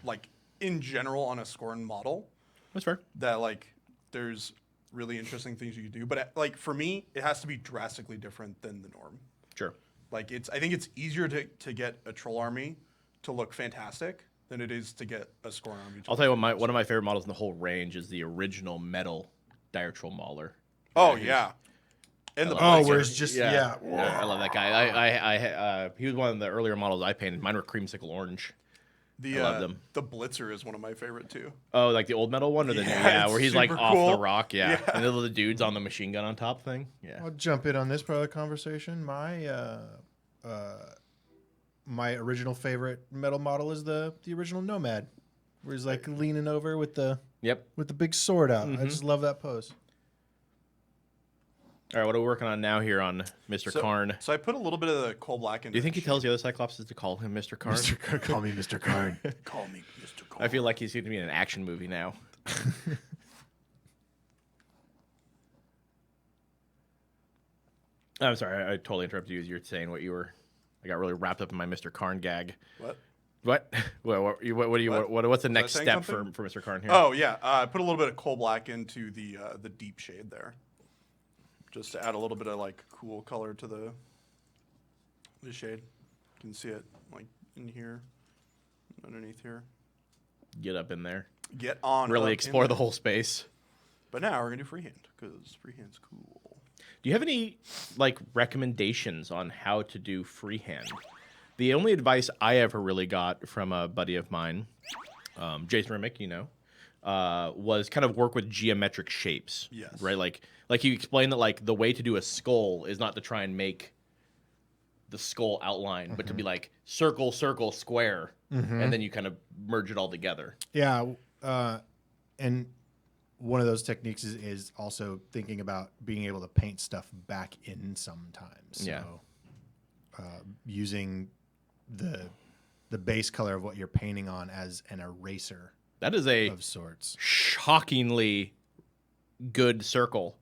S2: like in general on a Scorn model.
S3: That's fair.
S2: That like there's really interesting things you can do, but like for me, it has to be drastically different than the norm.
S3: Sure.
S2: Like I think it's easier to get a troll army to look fantastic than it is to get a Scorn army.
S3: I'll tell you what, one of my favorite models in the whole range is the original metal Dire Troll Mauler.
S2: Oh yeah. And the
S1: where it's just
S3: Yeah, I love that guy. He was one of the earlier models I painted. Mine were creamsicle orange. I love them.
S2: The Blitzer is one of my favorite too.
S3: Oh, like the old metal one or the new?
S2: Yeah,
S3: Yeah, where he's like
S2: super
S3: off
S2: cool.
S3: the rock. Yeah. And the little dudes on the machine gun on top thing. Yeah.
S1: I'll jump in on this part of the conversation. My original favorite metal model is the original Nomad, where he's like leaning over with the big sword out. I just love that pose.
S3: All right, what are we working on now here on Mr. Karn?
S2: So I put a little bit of the coal black in.
S3: Do you think he tells the other Cyclopses to call him Mr. Karn?
S1: Mr. Karn, call me Mr. Karn.
S2: Call me Mr. Karn.
S3: I feel like he's going to be in an action movie now. I'm sorry, I totally interrupted you as you were saying what you were. I got really wrapped up in my Mr. Karn gag.
S2: What?
S3: What? What's the next
S2: saying
S3: step
S2: something?
S3: for Mr. Karn here?
S2: Oh yeah, I put a little bit of coal black into the deep shade there, just to add a little bit of like cool color to the shade. You can see it like in here, underneath here.
S3: Get up in there.
S2: Get on.
S3: Really
S2: up
S3: explore
S2: in
S3: the
S2: there.
S3: whole space.
S2: But now we're gonna do freehand because freehand's cool.
S3: Do you have any like recommendations on how to do freehand? The only advice I ever really got from a buddy of mine, Jason Remick, was kind of work with geometric shapes.
S2: Yes.
S3: Right. Like you explained that like the way to do a skull is not to try and make the skull outline, but to be like circle, circle, square, and then you kind of merge it all together.
S1: Yeah, and one of those techniques is also thinking about being able to paint stuff back in sometimes.
S3: Yeah.
S1: So, using the base color of what you're painting on as an eraser
S3: That is a
S1: of sorts.
S3: shockingly good circle.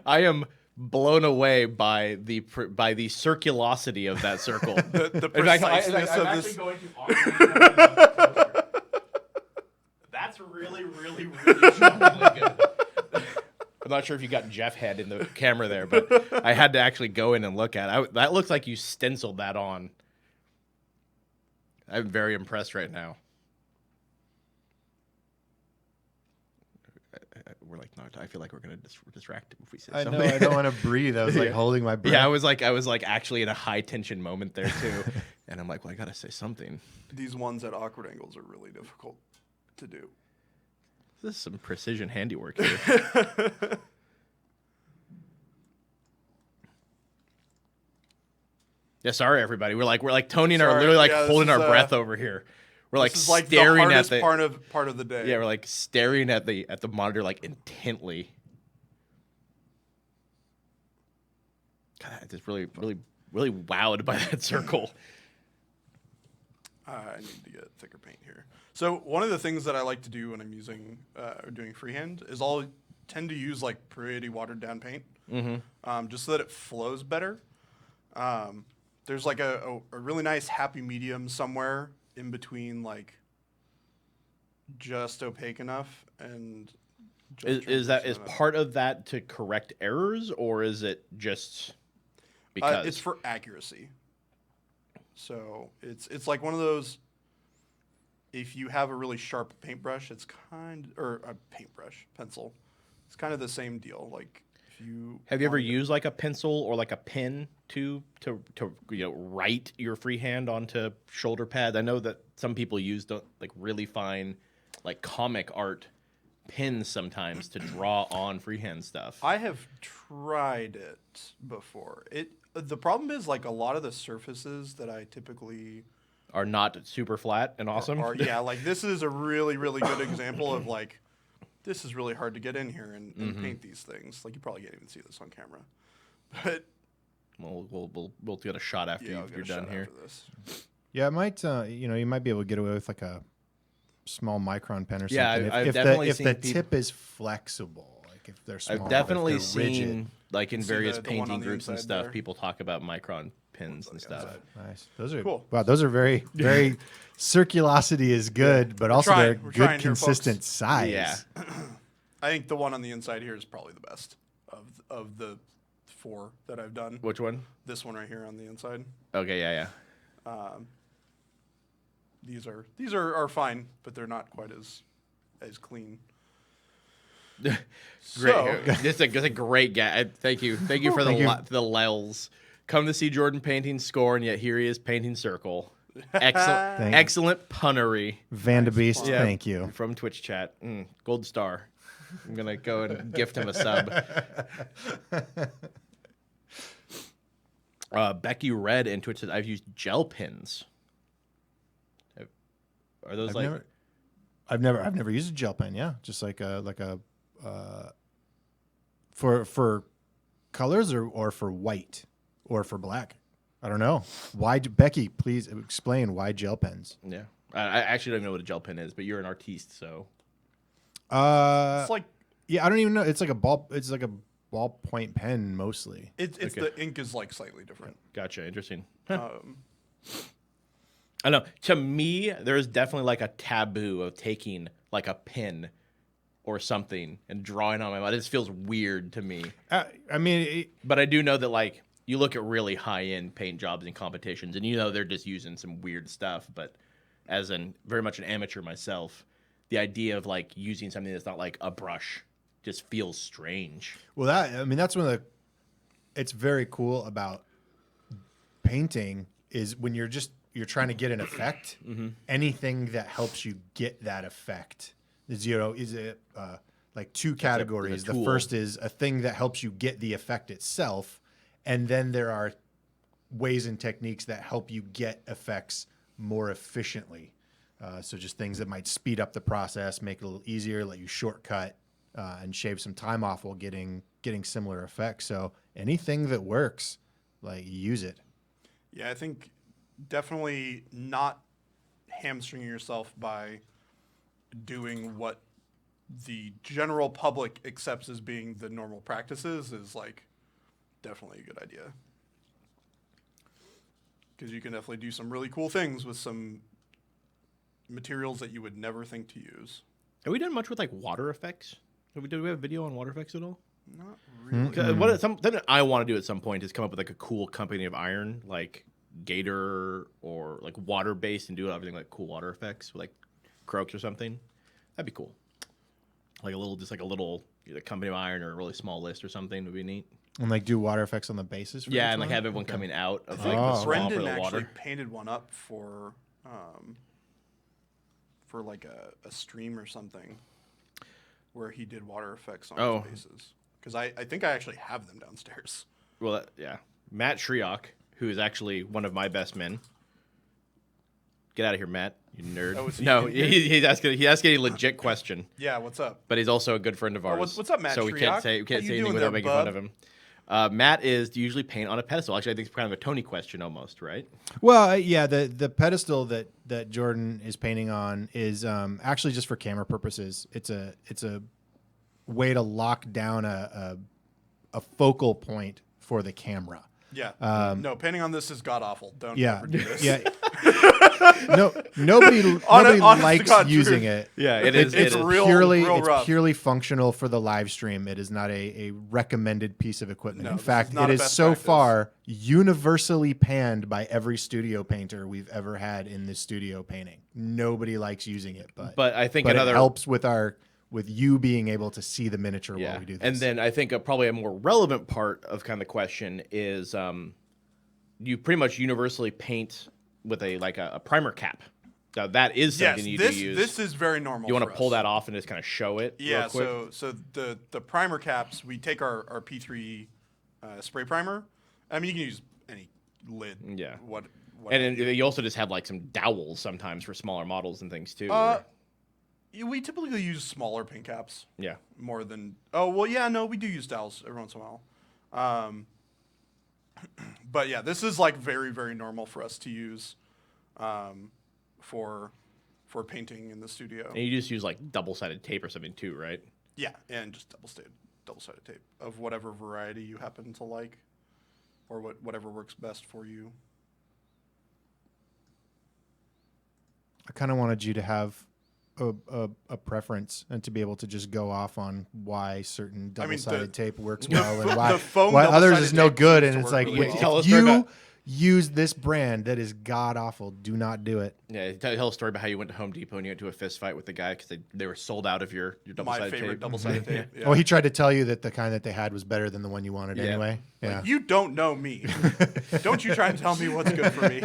S3: I am blown away by the circulosity of that circle.
S2: The
S3: In fact,
S2: preciseness
S3: I'm
S2: of
S3: actually
S2: this.
S3: going to That's really, really, really shockingly good. I'm not sure if you got Jeff head in the camera there, but I had to actually go in and look at it. That looks like you stenciled that on. I'm very impressed right now. We're like, no, I feel like we're gonna distract him if we say
S1: I
S3: something.
S1: know. I don't want to breathe. I was like holding my breath.
S3: Yeah, I was like actually in a high tension moment there too, and I'm like, well, I gotta say something.
S2: These ones at awkward angles are really difficult to do.
S3: This is some precision handiwork here. Yeah, sorry everybody. We're like Tony and I are
S2: Sorry.
S3: literally like
S2: Yeah, this
S3: holding
S2: is,
S3: our breath over here. We're like
S2: This is like the
S3: staring at
S2: hardest
S3: the
S2: part of the day.
S3: yeah, we're like staring at the monitor like intently. God, I'm just really wowed by that circle.
S2: I need to get thicker paint here. So one of the things that I like to do when I'm using or doing freehand is I'll tend to use like pretty watered down paint, just so that it flows better. There's like a really nice happy medium somewhere in between, like just opaque enough and just
S3: Is
S2: translucent enough.
S3: part of that to correct errors, or is it just because
S2: It's for accuracy. So it's like one of those. If you have a really sharp paintbrush, it's or a paintbrush pencil. It's kind of the same deal. Like if you
S3: have you ever
S2: wanted to-
S3: used like a pencil or like a pen to write your freehand onto shoulder pads? I know that some people use like really fine, like comic art pens sometimes to draw on freehand stuff.
S2: I have tried it before. The problem is like a lot of the surfaces that I typically
S3: Are not super flat and awesome.
S2: yeah, like this is a really really good example of like this is really hard to get in here and paint these things. Like you probably can't even see this on camera, but
S3: We'll get a shot after
S2: yeah, I'll
S3: you're
S2: get a
S3: done
S2: shot
S3: here.
S2: after this.
S1: Yeah, it might. You might be able to get away with like a small micron pen or something.
S3: Yeah, I've
S1: if
S3: definitely
S1: the
S3: seen
S1: tip is flexible, like if they're small,
S3: I've definitely
S1: if they're rigid.
S3: seen like in
S2: See
S3: various
S2: the one
S3: painting
S2: on the
S3: groups and
S2: inside
S3: stuff,
S2: there?
S3: people talk about micron pins and
S2: the
S3: stuff.
S2: inside.
S1: Nice. Those are
S2: Cool.
S1: Wow, those are very very circulosity is good, but also
S2: trying.
S1: they're
S2: We're
S1: good
S2: trying here,
S1: consistent
S2: folks.
S1: size.
S3: Yeah.
S2: I think the one on the inside here is probably the best of the 4 that I've done.
S3: Which one?
S2: This one right here on the inside.
S3: Okay, yeah.
S2: These are fine, but they're not quite as clean.
S3: Great.
S2: So,
S3: That's a great guy. Thank you for the
S1: Thank you.
S3: the lels. Come to see Jordan painting score, and yet here he is painting circle. Excellent,
S1: Thank-
S3: excellent punnery
S1: Vandebeest,
S3: Yeah.
S1: thank you.
S3: from Twitch chat. Gold star. I'm gonna go and gift him a sub. Becky Red in Twitch said, "I've used gel pens." Are those
S1: I've never used a gel pen. Yeah, just like a for colors or for white or for black. I don't know. Becky, please explain why gel pens.
S3: Yeah, I actually don't know what a gel pen is, but you're an artiste, so
S2: it's like
S1: yeah, I don't even know. It's like a ballpoint pen mostly.
S2: it's
S3: Okay.
S2: the ink is like slightly different.
S3: gotcha. Interesting.
S2: Um,
S3: I know. To me, there's definitely like a taboo of taking like a pen or something and drawing on my mind. It just feels weird to me.
S1: I mean,
S3: But I do know that like you look at really high end paint jobs and competitions, and you know they're just using some weird stuff. But as very much an amateur myself, the idea of like using something that's not like a brush just feels strange.
S1: well, that's one of the. It's very cool about painting is when you're trying to get an effect. Anything that helps you get that effect is it like two categories. The
S3: tool.
S1: first is a thing that helps you get the effect itself, and then there are ways and techniques that help you get effects more efficiently. So just things that might speed up the process, make it a little easier, let you shortcut, and shave some time off while getting similar effects. So anything that works, like use it.
S2: yeah, I think definitely not hamstringing yourself by doing what the general public accepts as being the normal practices is like definitely a good idea. Because you can definitely do some really cool things with some materials that you would never think to use.
S3: Have we done much with like water effects? Do we have video on water effects at all?
S2: Not really.
S3: 'Cause something I want to do at some point is come up with like a cool company of iron, like Gator or like water based, and do everything like cool water effects with like croaks or something. That'd be cool. Like a little either company of iron or a really small list or something would be neat.
S1: And like do water effects on the bases. For
S3: Yeah,
S1: each
S3: and like
S1: one?
S3: have everyone coming out of
S2: I
S3: like
S2: think
S3: the swamp or
S2: Brendan
S3: the
S2: actually
S3: water.
S2: painted one up for like a stream or something where he did water effects on his bases. Because I think I actually have them downstairs.
S3: Well, yeah. Matt Shriok, who is actually one of my best men. Get out of here, Matt. You nerd.
S2: Oh, is he
S3: no,
S2: in here?
S3: he's asking a legit question.
S2: Yeah, what's up?
S3: But he's also a good friend of ours.
S2: What's up, Matt
S3: So we
S2: Shriok?
S3: can't say
S2: How you
S3: anything
S2: doing
S3: without
S2: there,
S3: making
S2: bub?
S3: fun of him. Matt is do you usually paint on a pedestal. Actually, I think it's kind of a Tony question almost, right?
S1: Well, yeah, the pedestal that Jordan is painting on is actually just for camera purposes. It's a way to lock down a focal point for the camera.
S2: Yeah. No, painting on this is god awful. Don't
S1: Yeah,
S2: ever do this.
S1: yeah. Nobody
S2: honest to
S1: likes
S2: God,
S1: using
S2: Drew.
S1: it.
S3: Yeah, it is.
S2: It's
S3: it is.
S2: real
S1: It's
S2: rough.
S1: purely functional for the live stream. It is not a recommended piece of equipment.
S2: No,
S1: In
S2: this is
S1: fact,
S2: not
S1: it
S2: a
S1: is
S2: best
S1: so
S2: practice.
S1: far universally panned by every studio painter we've ever had in this studio painting. Nobody likes using it, but
S3: I think
S1: it
S3: another
S1: helps with you being able to see the miniature while we do this.
S3: And then I think probably a more relevant part of kind of the question is you pretty much universally paint with a primer cap. Now that is
S2: Yes,
S3: something you
S2: this
S3: do use.
S2: this is very normal.
S3: You want
S2: for
S3: to pull
S2: us.
S3: that off and just kind of show it.
S2: Yeah,
S3: real quick?
S2: so the primer caps, we take our P3 spray primer. I mean, you can use any lid.
S3: Yeah.
S2: What
S3: And then you also just have like some dowels sometimes for smaller models and things too.
S2: we typically use smaller paint caps
S3: yeah.
S2: more than. Oh well, yeah, no, we do use dowels every once in a while. But yeah, this is like very very normal for us to use, for painting in the studio.
S3: And you just use like double-sided tape or something too, right?
S2: Yeah, and just double-sided tape of whatever variety you happen to like, or whatever works best for you.
S1: I kind of wanted you to have a preference and to be able to just go off on why certain double-sided tape works well and why
S2: foam
S1: others
S2: double-sided
S1: is no
S2: tape
S1: good.
S2: seems
S1: And
S2: to
S1: it's
S2: work
S1: like,
S2: really
S1: if
S2: well.
S3: Tell a story
S1: you
S3: about-
S1: use this brand that is god awful, do not do it.
S3: Yeah, tell a story about how you went to Home Depot and you went to a fist fight with the guy because they were sold out of your
S2: My
S3: double-sided
S2: favorite
S3: tape.
S2: double-sided tape. Yeah.
S1: Oh, he tried to tell you that the kind that they had was better than the one you wanted
S3: Yeah.
S1: anyway. Yeah.
S2: You don't know me. Don't you try and tell me what's good for me.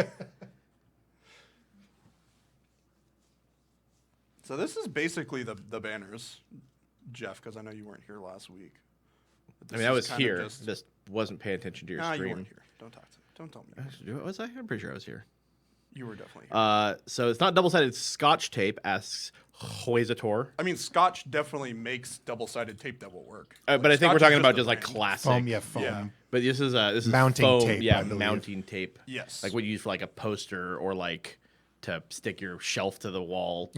S2: So this is basically the banners, Jeff, because I know you weren't here last week. But
S3: I
S2: this
S3: mean, I
S2: is
S3: was
S2: kind of
S3: here,
S2: just-
S3: just wasn't paying attention to your
S2: Nah,
S3: stream.
S2: you weren't here. Don't talk to me. Don't tell me.
S3: Was I? I'm pretty sure I was here.
S2: You were definitely here.
S3: So it's not double-sided Scotch tape, asks Hoisator.
S2: I mean, Scotch definitely makes double-sided tape that will work.
S3: But I think
S2: Scotch
S3: we're
S2: is
S3: talking
S2: just
S3: about
S2: a
S3: just like
S2: brand.
S3: classic.
S1: Foam.
S2: Yeah.
S3: But this is
S1: Mounting
S3: foam,
S1: tape,
S3: yeah,
S1: I believe.
S3: mounting tape.
S2: Yes.
S3: Like what you use for like a poster or like to stick your shelf to the wall,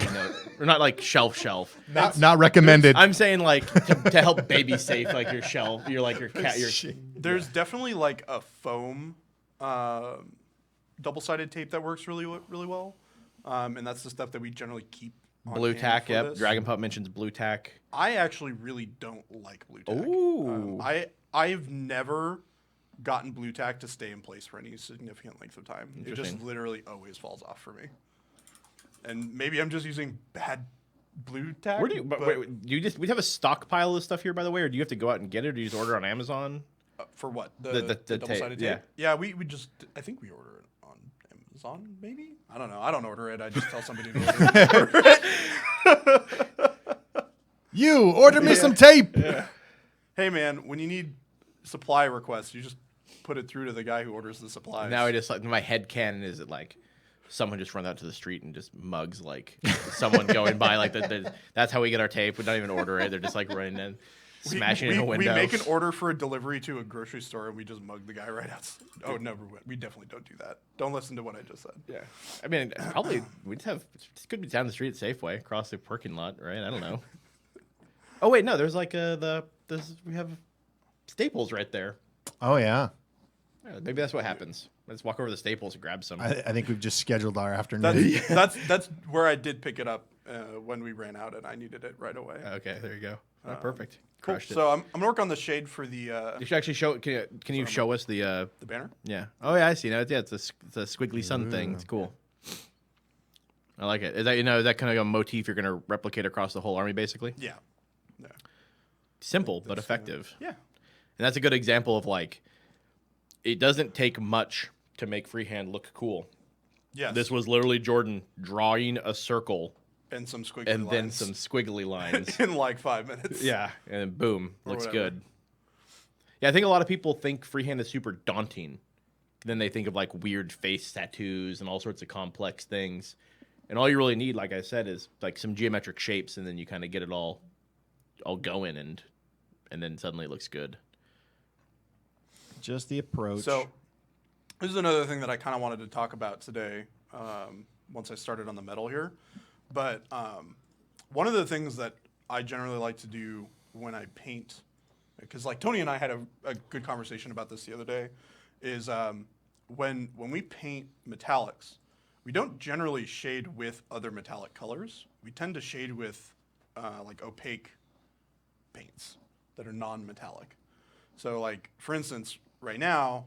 S3: or not like shelf.
S1: Not recommended.
S3: I'm saying like to help baby safe like your shelf, your cat, your.
S2: There's definitely like a foam double-sided tape that works really well, and that's the stuff that we generally keep. On
S3: Blue
S2: hand
S3: tack,
S2: for
S3: yep.
S2: this.
S3: Dragon Pup mentions blue tack.
S2: I actually really don't like blue tack.
S3: Ooh.
S2: I've never gotten blue tack to stay in place for any significant length of time. It just
S3: Interesting.
S2: literally always falls off for me. And maybe I'm just using bad blue tack.
S3: Where do you? But wait, do you just we have a stockpile of this stuff here, by the way, or do you have to go out and get it, or do you just order on Amazon?
S2: For what?
S3: The tape,
S2: double-sided
S3: yeah.
S2: tape? Yeah, we just, I think we order it on Amazon, maybe? I don't know. I don't order it. I just tell somebody to order it.
S1: You order me some tape.
S2: Hey, man, when you need supply requests, you just put it through to the guy who orders the supplies.
S3: Now I just like my head canon is it like someone just runs out to the street and just mugs like someone going by like that's how we get our tape. We don't even order it. They're just like running in, smashing in a window.
S2: We make an order for a delivery to a grocery store and we just mug the guy right outside. Oh, no, we definitely don't do that. Don't listen to what I just said.
S3: Yeah, I mean probably we just have it could be down the street at Safeway across the parking lot, right? I don't know. Oh wait, no, there's like we have Staples right there.
S1: Oh yeah.
S3: Yeah, maybe that's what happens. Let's walk over to the Staples and grab some.
S1: I think we've just scheduled our afternoon.
S2: That's where I did pick it up when we ran out and I needed it right away.
S3: Okay, there you go. Oh, perfect.
S2: Cool.
S3: Crushed it.
S2: So I'm gonna work on the shade for the
S3: You should actually show. Can you show us the?
S2: banner.
S3: Yeah. Oh yeah, I see. Now, yeah, it's a squiggly sun thing. It's cool. I like it. Is that kind of a motif you're gonna replicate across the whole army, basically?
S2: Yeah. Yeah.
S3: Simple but effective.
S2: Yeah.
S3: And that's a good example of like, it doesn't take much to make freehand look cool.
S2: Yes.
S3: This was literally Jordan drawing a circle
S2: and some squiggly
S3: and
S2: lines.
S3: then some squiggly lines.
S2: in like 5 minutes.
S3: Yeah, and then boom, looks
S2: whatever.
S3: good. Yeah, I think a lot of people think freehand is super daunting. Then they think of like weird face tattoos and all sorts of complex things. And all you really need, like I said, is like some geometric shapes, and then you kind of get it all going, and then suddenly it looks good.
S1: Just the approach.
S2: So this is another thing that I kind of wanted to talk about today once I started on the metal here. But one of the things that I generally like to do when I paint, because like Tony and I had a good conversation about this the other day, is when we paint metallics, we don't generally shade with other metallic colors. We tend to shade with like opaque paints that are non-metallic. So like, for instance, right now,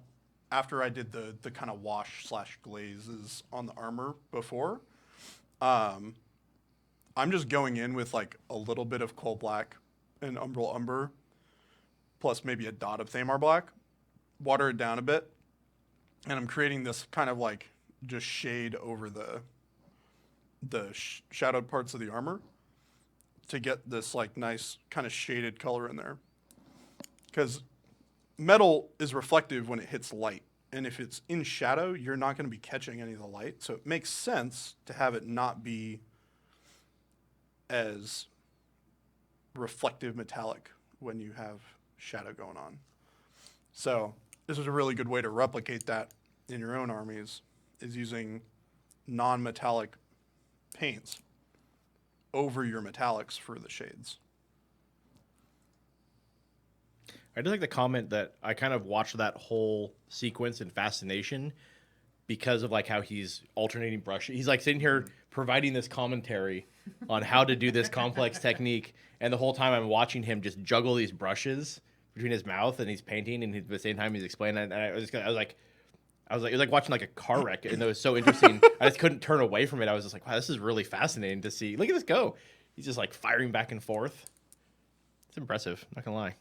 S2: after I did the kind of wash / glazes on the armor before, I'm just going in with like a little bit of coal black and umbral umber, plus maybe a dot of Thamar black, water it down a bit, and I'm creating this kind of like just shade over the shadowed parts of the armor to get this like nice kind of shaded color in there. Because metal is reflective when it hits light, and if it's in shadow, you're not going to be catching any of the light. So it makes sense to have it not be as reflective metallic when you have shadow going on. So this is a really good way to replicate that in your own armies, is using non-metallic paints over your metallics for the shades.
S3: I just like the comment that I kind of watched that whole sequence in fascination because of like how he's alternating brush. He's like sitting here providing this commentary on how to do this complex technique, and the whole time I'm watching him just juggle these brushes between his mouth and he's painting, and at the same time he's explaining it. And I was like, it was like watching like a car wreck, and it was so interesting. I just couldn't turn away from it. I was just like, wow, this is really fascinating to see. Look at this go. He's just like firing back and forth. It's impressive, not gonna lie.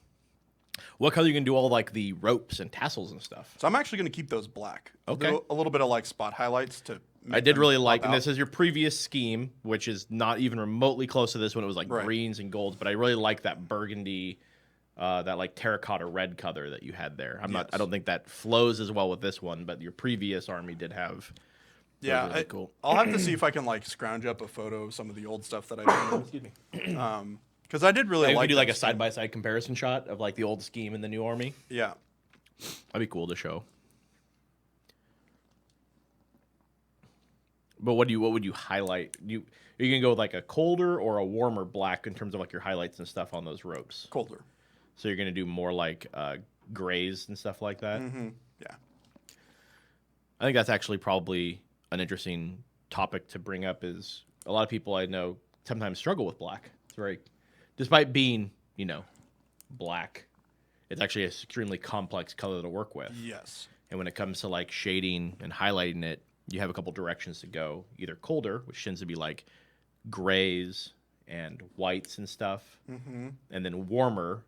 S3: What color are you gonna do all like the ropes and tassels and stuff?
S2: So I'm actually going to keep those black.
S3: Okay.
S2: Do a little bit of like spot highlights to make
S3: I did
S2: them
S3: really
S2: pop
S3: like, and
S2: out.
S3: this is your previous scheme, which is not even remotely close to this one. It was like
S2: Right.
S3: greens and golds, but I really like that burgundy, that like terracotta red color that you had there.
S2: Yes.
S3: I don't think that flows as well with this one, but your previous army did have.
S2: Yeah,
S3: really cool.
S2: I'll have to see if I can like scrounge up a photo of some of the old stuff that I did.
S3: Excuse me.
S2: Because I did really
S3: Maybe we
S2: like
S3: could do like
S2: that
S3: a side by side comparison shot of like the old scheme and the new army.
S2: Yeah.
S3: That'd be cool to show. But what would you highlight? Are you gonna go with like a colder or a warmer black in terms of like your highlights and stuff on those ropes?
S2: Colder.
S3: So you're gonna do more like grays and stuff like that.
S2: Mm-hmm. Yeah.
S3: I think that's actually probably an interesting topic to bring up. Is a lot of people I know sometimes struggle with black. It's very, despite being black, it's actually an extremely complex color to work with.
S2: Yes.
S3: And when it comes to like shading and highlighting it, you have a couple directions to go. Either colder, which tends to be like grays and whites and stuff, and then warmer,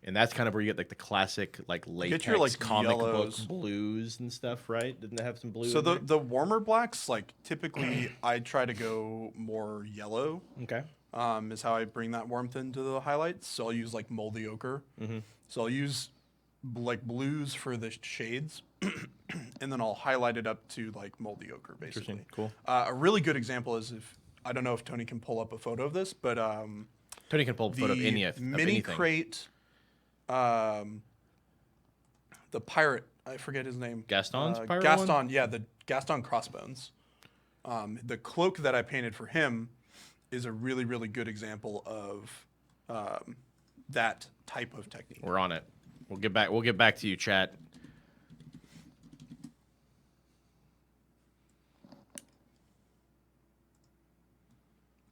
S3: and that's kind of where you get like the classic like latex
S2: your, like,
S3: comic
S2: yellows.
S3: book blues and stuff, right? Didn't it have some blue?
S2: So
S3: in there?
S2: the warmer blacks, like typically I try to go more yellow.
S3: Okay.
S2: Is how I bring that warmth into the highlights. So I'll use like moldy ochre. So I'll use like blues for the shades, and then I'll highlight it up to like moldy ochre, basically.
S3: Interesting. Cool.
S2: A really good example is I don't know if Tony can pull up a photo of this, but
S3: Tony can pull a photo of
S2: the
S3: of
S2: mini
S3: anything.
S2: crate, the pirate, I forget his name.
S3: Gaston's pirate
S2: Gaston,
S3: one?
S2: yeah, the Gaston crossbones. The cloak that I painted for him is a really, really good example of that type of technique.
S3: We're on it. We'll get back to you, chat.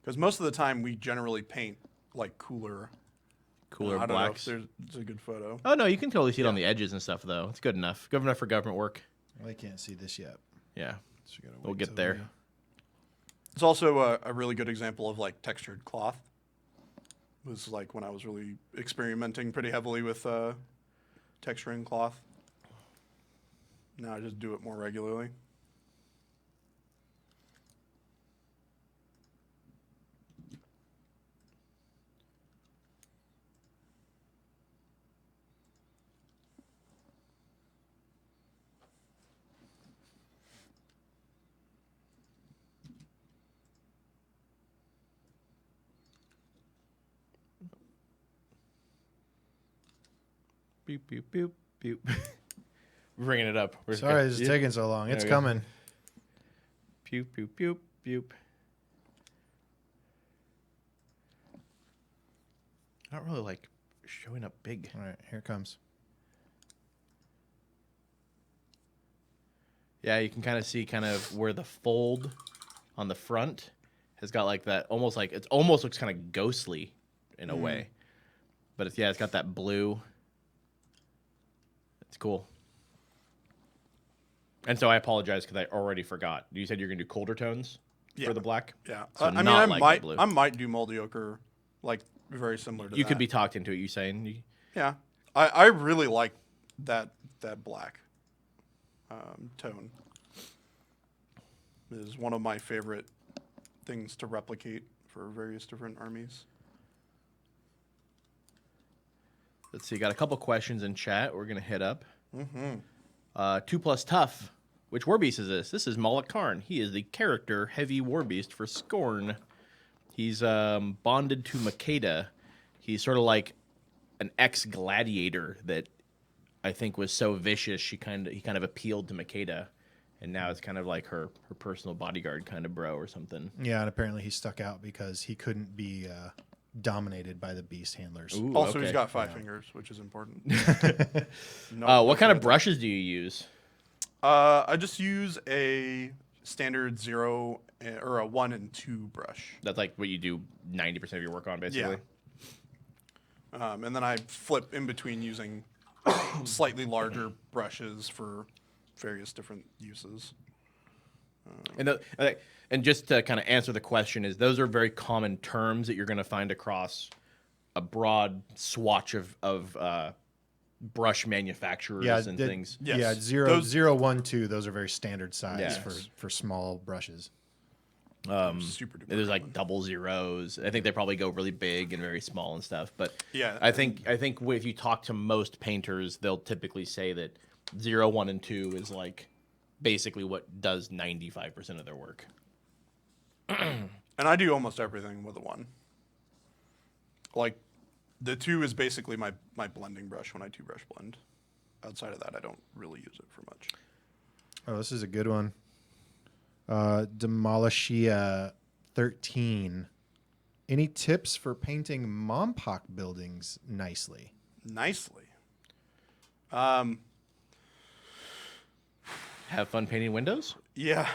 S2: Because most of the time we generally paint like cooler.
S3: Cooler
S2: I don't
S3: blacks.
S2: know if there's a good photo.
S3: Oh no, you can totally see it on the edges and stuff though. It's good enough. Good enough for government work.
S1: Well, I can't see this yet.
S3: Yeah,
S1: So you gotta
S3: we'll
S1: wait
S3: get
S1: till
S3: there.
S2: It's also a really good example of like textured cloth. It was like when I was really experimenting pretty heavily with texturing cloth. Now I just do it more regularly.
S3: Boop boop boop boop. We're bringing it up. We're
S1: Sorry, this is taking so long. It's
S3: There we go.
S1: coming.
S3: Boop boop boop boop. I don't really like showing up big.
S1: All right, here it comes.
S3: Yeah, you can kind of see kind of where the fold on the front has got like that almost like it almost looks kind of ghostly in a way. But it's it's got that blue. It's cool. And so I apologize because I already forgot. You said you're gonna do colder tones
S2: Yeah.
S3: for the black.
S2: Yeah,
S3: So
S2: I mean,
S3: not
S2: I
S3: like the
S2: might,
S3: blue.
S2: I might do moldy ochre, like very similar to
S3: You
S2: that.
S3: could be talked into it. You saying?
S2: Yeah, I really like that black tone. It is one of my favorite things to replicate for various different armies.
S3: Let's see. Got a couple questions in chat. We're gonna hit up. 2+ tough. Which war beast is this? This is Molik Karn. He is the character heavy war beast for Scorn. He's bonded to Makeda. He's sort of like an ex-gladiator that I think was so vicious he kind of appealed to Makeda, and now it's kind of like her personal bodyguard kind of bro or something.
S1: Yeah, and apparently he stuck out because he couldn't be dominated by the beast handlers.
S3: Ooh,
S2: Also,
S3: okay.
S2: he's got 5 fingers, which is important.
S3: What kind of brushes do you use?
S2: I just use a standard 0 or a 1 and 2 brush.
S3: That's like what you do 90% of your work on, basically.
S2: And then I flip in between using slightly larger brushes for various different uses.
S3: And just to kind of answer the question, is those are very common terms that you're going to find across a broad swatch of brush manufacturers and things.
S2: Yes.
S1: Yeah, zero, 1, 2. Those are very standard size
S3: Yeah.
S1: for small brushes.
S2: Super duper
S3: There's like
S2: common.
S3: double zeros. I think they probably go really big and very small and stuff. But
S2: Yeah,
S3: I think if you talk to most painters, they'll typically say that 0, 1, and 2 is like basically what does 95% of their work.
S2: And I do almost everything with a 1. Like, the 2 is basically my blending brush when I 2-brush blend. Outside of that, I don't really use it for much.
S1: Oh, this is a good one. Demolishia 13. Any tips for painting Mompok buildings nicely?
S2: Nicely.
S3: Have fun painting windows.
S2: Yeah.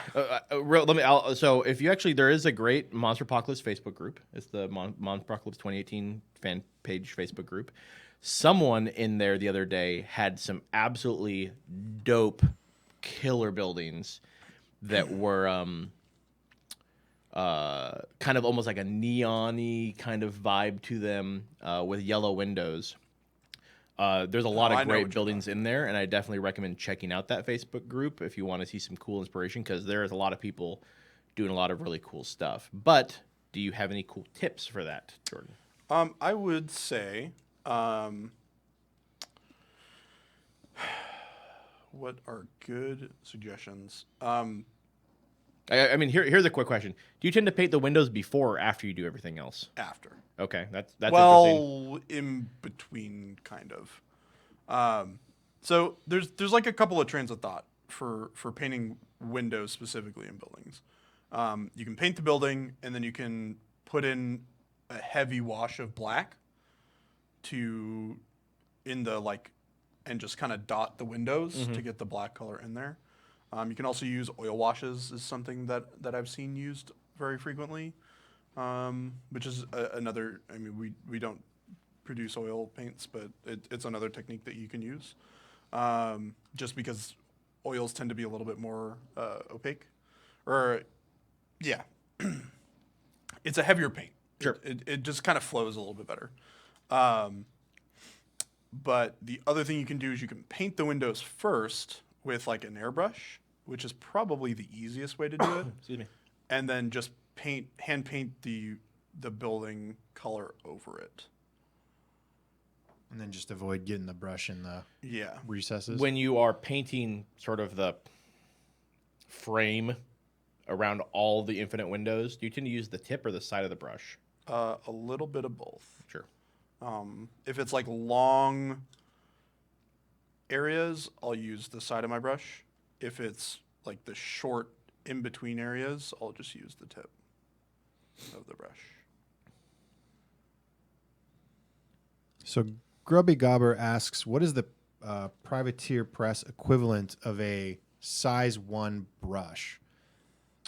S3: So if you actually, there is a great Monster Apocalypse Facebook group. It's the Monster Apocalypse 2018 fan page Facebook group. Someone in there the other day had some absolutely dope killer buildings that were kind of almost like a neon-y kind of vibe to them with yellow windows. There's a lot
S2: I
S3: of
S2: know
S3: great
S2: what you're
S3: buildings in there, and I definitely recommend checking out that Facebook group if you want to see some cool inspiration, because there is a lot of people doing a lot of really cool stuff. But do you have any cool tips for that, Jordan?
S2: I would say, what are good suggestions?
S3: I mean, here's a quick question: do you tend to paint the windows before or after you do everything else?
S2: After.
S3: Okay, that's interesting.
S2: Well, in between, kind of. So there's like a couple of trains of thought for painting windows specifically in buildings. You can paint the building, and then you can put in a heavy wash of black and just kind of dot the windows to get the black color in there. You can also use oil washes is something that I've seen used very frequently. which is another. I mean, we don't produce oil paints, but it's another technique that you can use. Just because oils tend to be a little bit more opaque, or yeah, it's a heavier paint.
S3: Sure.
S2: It just kind of flows a little bit better. But the other thing you can do is you can paint the windows first with like an airbrush, which is probably the easiest way to do it.
S3: Excuse me.
S2: And then just hand paint the building color over it.
S1: And then just avoid getting the brush in the recesses.
S3: When you are painting sort of the frame around all the infinite windows, do you tend to use the tip or the side of the brush?
S2: A little bit of both.
S3: Sure.
S2: If it's like long areas, I'll use the side of my brush. If it's like the short in-between areas, I'll just use the tip of the brush.
S1: So Grubby Gobber asks, what is the privateer press equivalent of a size 1 brush?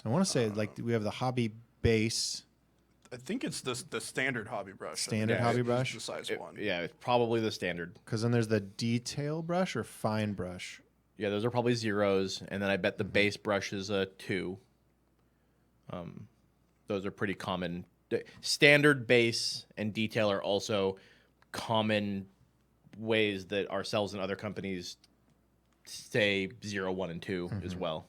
S1: I want to say like we have the hobby base.
S2: I think it's the standard hobby brush.
S1: Standard hobby brush?
S2: The size 1.
S3: Yeah, it's probably the standard.
S1: Because then there's the detail brush or fine brush.
S3: Yeah, those are probably zeros, and then I bet the base brush is a 2. Those are pretty common. Standard, base, and detail are also common ways that ourselves and other companies say 0, 1, and 2 as well.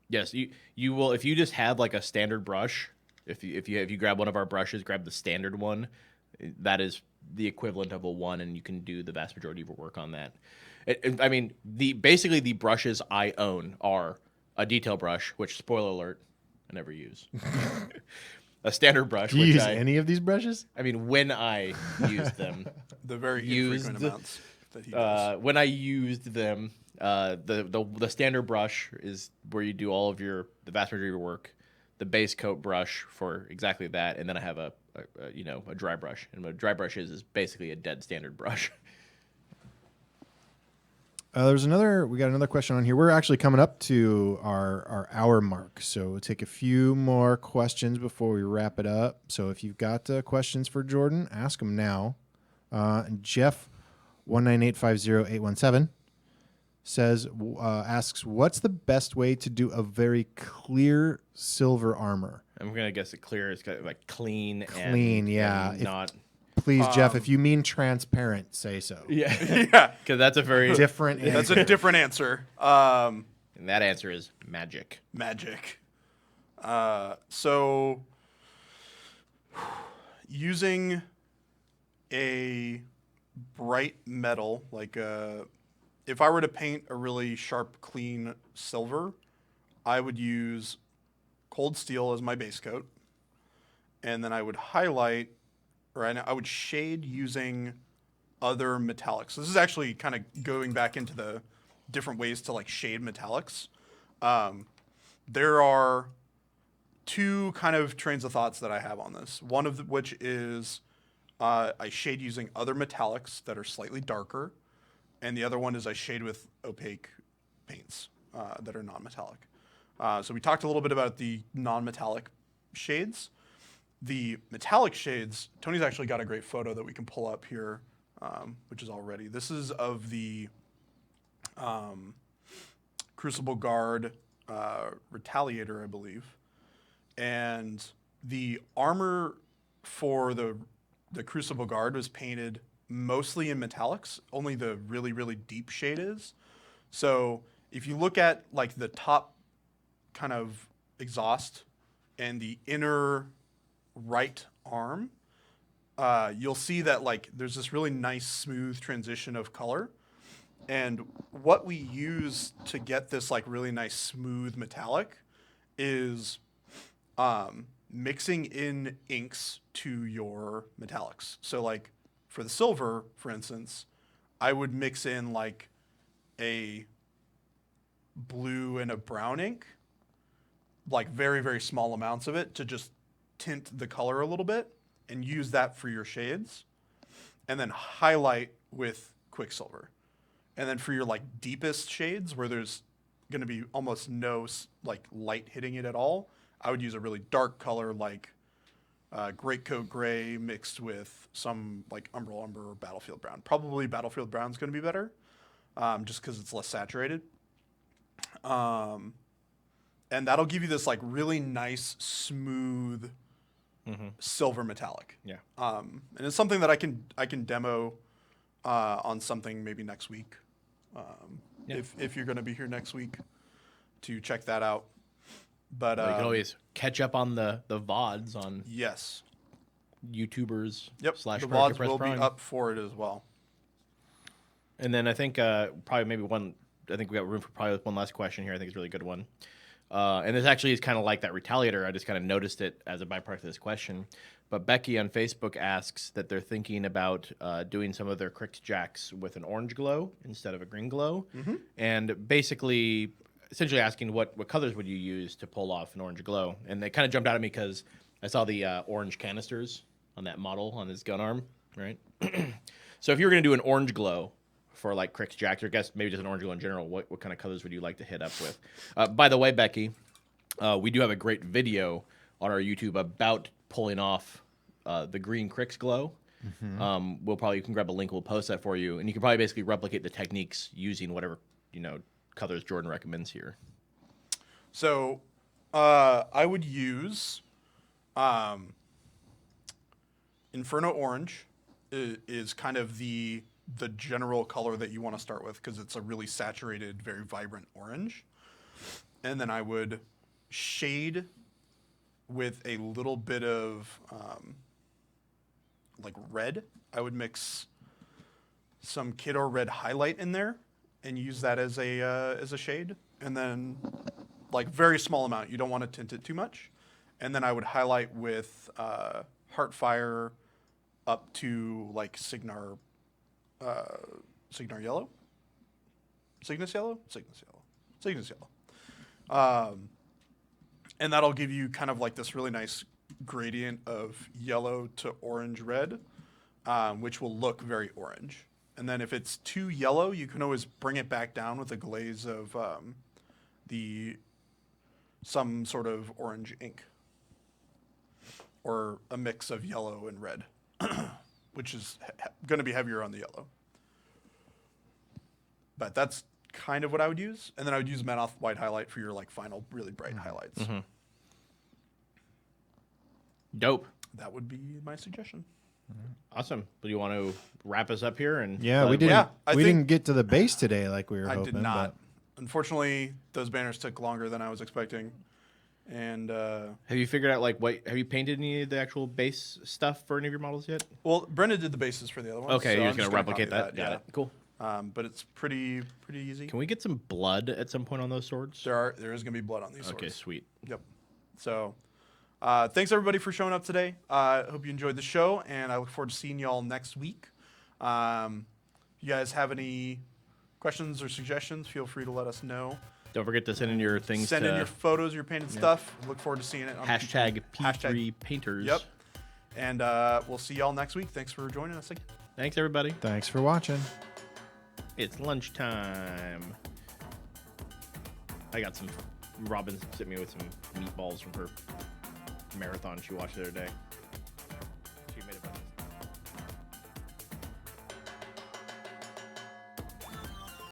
S3: Yes, you will if you just have like a standard brush. If you grab one of our brushes, grab the standard one. That is the equivalent of a 1, and you can do the vast majority of your work on that. I mean, basically the brushes I own are a detail brush, which, spoiler alert, I never use. A standard brush.
S1: Do you
S3: which
S1: use any of these brushes?
S3: I mean, when I use them,
S2: The very infrequent amounts that he does.
S3: when I used them, the standard brush is where you do all of the vast majority of your work. The base coat brush for exactly that, and then I have a dry brush, and what a dry brush is basically a dead standard brush.
S1: We got another question on here. We're actually coming up to our hour mark, so we'll take a few more questions before we wrap it up. So if you've got questions for Jordan, ask them now. And Jeff 19850-817 asks, what's the best way to do a very clear silver armor?
S3: I'm gonna guess it clear. It's got like clean,
S1: Clean, yeah.
S3: and not.
S1: Please, Jeff, if you mean transparent, say so.
S3: Yeah,
S2: Yeah,
S3: because that's a very
S1: Different
S2: that's
S1: answer.
S2: a different answer.
S3: And that answer is magic.
S2: Magic. So using a bright metal, like if I were to paint a really sharp, clean silver, I would use cold steel as my base coat, and then I would highlight, or I would shade using other metallics. So this is actually kind of going back into the different ways to like shade metallics. There are two kind of trains of thoughts that I have on this. One of which is I shade using other metallics that are slightly darker, and the other one is I shade with opaque paints that are non-metallic. So we talked a little bit about the non-metallic shades. The metallic shades, Tony's actually got a great photo that we can pull up here, which is all ready. This is of the Crucible Guard Retaliator, I believe. And the armor for the Crucible Guard was painted mostly in metallics. Only the really, really deep shade is. So if you look at like the top kind of exhaust and the inner right arm, you'll see that like there's this really nice smooth transition of color. And what we use to get this like really nice smooth metallic is mixing in inks to your metallics. So like for the silver, for instance, I would mix in like a blue and a brown ink, like very, very small amounts of it to just tint the color a little bit and use that for your shades, and then highlight with Quicksilver. And then for your like deepest shades where there's going to be almost no like light hitting it at all, I would use a really dark color like Greatcoat Gray mixed with some like Umbral Umber or Battlefield Brown. Probably Battlefield Brown is going to be better, just because it's less saturated. And that'll give you this like really nice, smooth silver metallic.
S3: Yeah.
S2: And it's something that I can demo on something maybe next week. If you're going to be here next week to check that out. But
S3: you can always catch up on the VODs on
S2: yes,
S3: YouTubers.
S2: Yep.
S3: Slash
S2: the
S3: Predator
S2: VODs
S3: Press
S2: will
S3: Prime.
S2: be up for it as well.
S3: And then I think probably maybe one. I think we got room for probably one last question here. I think it's a really good one. And this actually is kind of like that Retaliator. I just kind of noticed it as a byproduct of this question. But Becky on Facebook asks that they're thinking about doing some of their Cricked Jacks with an orange glow instead of a green glow. And basically, essentially asking what colors would you use to pull off an orange glow. And they kind of jumped out at me because I saw the orange canisters on that model on his gun arm, right? So if you were going to do an orange glow for like Cricked Jacks, or I guess maybe just an orange glow in general, what kind of colors would you like to hit up with? By the way, Becky, we do have a great video on our YouTube about pulling off the green Cricks glow. You can grab a link, we'll post that for you, and you can probably basically replicate the techniques using whatever colors Jordan recommends here.
S2: So I would use Inferno Orange is kind of the general color that you want to start with because it's a really saturated, very vibrant orange. And then I would shade with a little bit of like red. I would mix some Kidor red highlight in there and use that as a shade. And then like very small amount. You don't want to tint it too much. And then I would highlight with Heartfire up to like Signar Yellow? Cygnus Yellow? Cygnus Yellow. And that'll give you kind of like this really nice gradient of yellow to orange red, which will look very orange. And then if it's too yellow, you can always bring it back down with a glaze of some sort of orange ink. Or a mix of yellow and red, which is going to be heavier on the yellow. But that's kind of what I would use. And then I would use Manoth White Highlight for your like final really bright highlights.
S3: Dope.
S2: That would be my suggestion.
S3: Awesome. Do you want to wrap us up here? And
S1: Yeah, we didn't.
S2: Yeah, I
S1: we
S2: think-
S1: didn't get to the base today like we were
S2: I
S1: hoping.
S2: did not. Unfortunately, those banners took longer than I was expecting. And
S3: have you figured out have you painted any of the actual base stuff for any of your models yet?
S2: well, Brenda did the bases for the other ones.
S3: Okay,
S2: so
S3: you're
S2: I'm
S3: just gonna replicate
S2: copy
S3: that. Got it. Cool.
S2: But it's pretty easy.
S3: Can we get some blood at some point on those swords?
S2: There is going to be blood on these
S3: Okay,
S2: swords.
S3: sweet.
S2: Yep. So, thanks everybody for showing up today. Hope you enjoyed the show, and I look forward to seeing y'all next week. If you guys have any questions or suggestions, feel free to let us know.
S3: Don't forget to send in your things.
S2: Send in your photos, your painted stuff. Look forward to seeing it. On
S3: hashtag
S2: Hashtag-
S3: P3 Painters.
S2: Yep. And we'll see y'all next week. Thanks for joining us again.
S3: Thanks, everybody.
S1: Thanks for watching.
S3: It's lunchtime. I got some. Robin sent me with some meatballs from her marathon she watched the other day.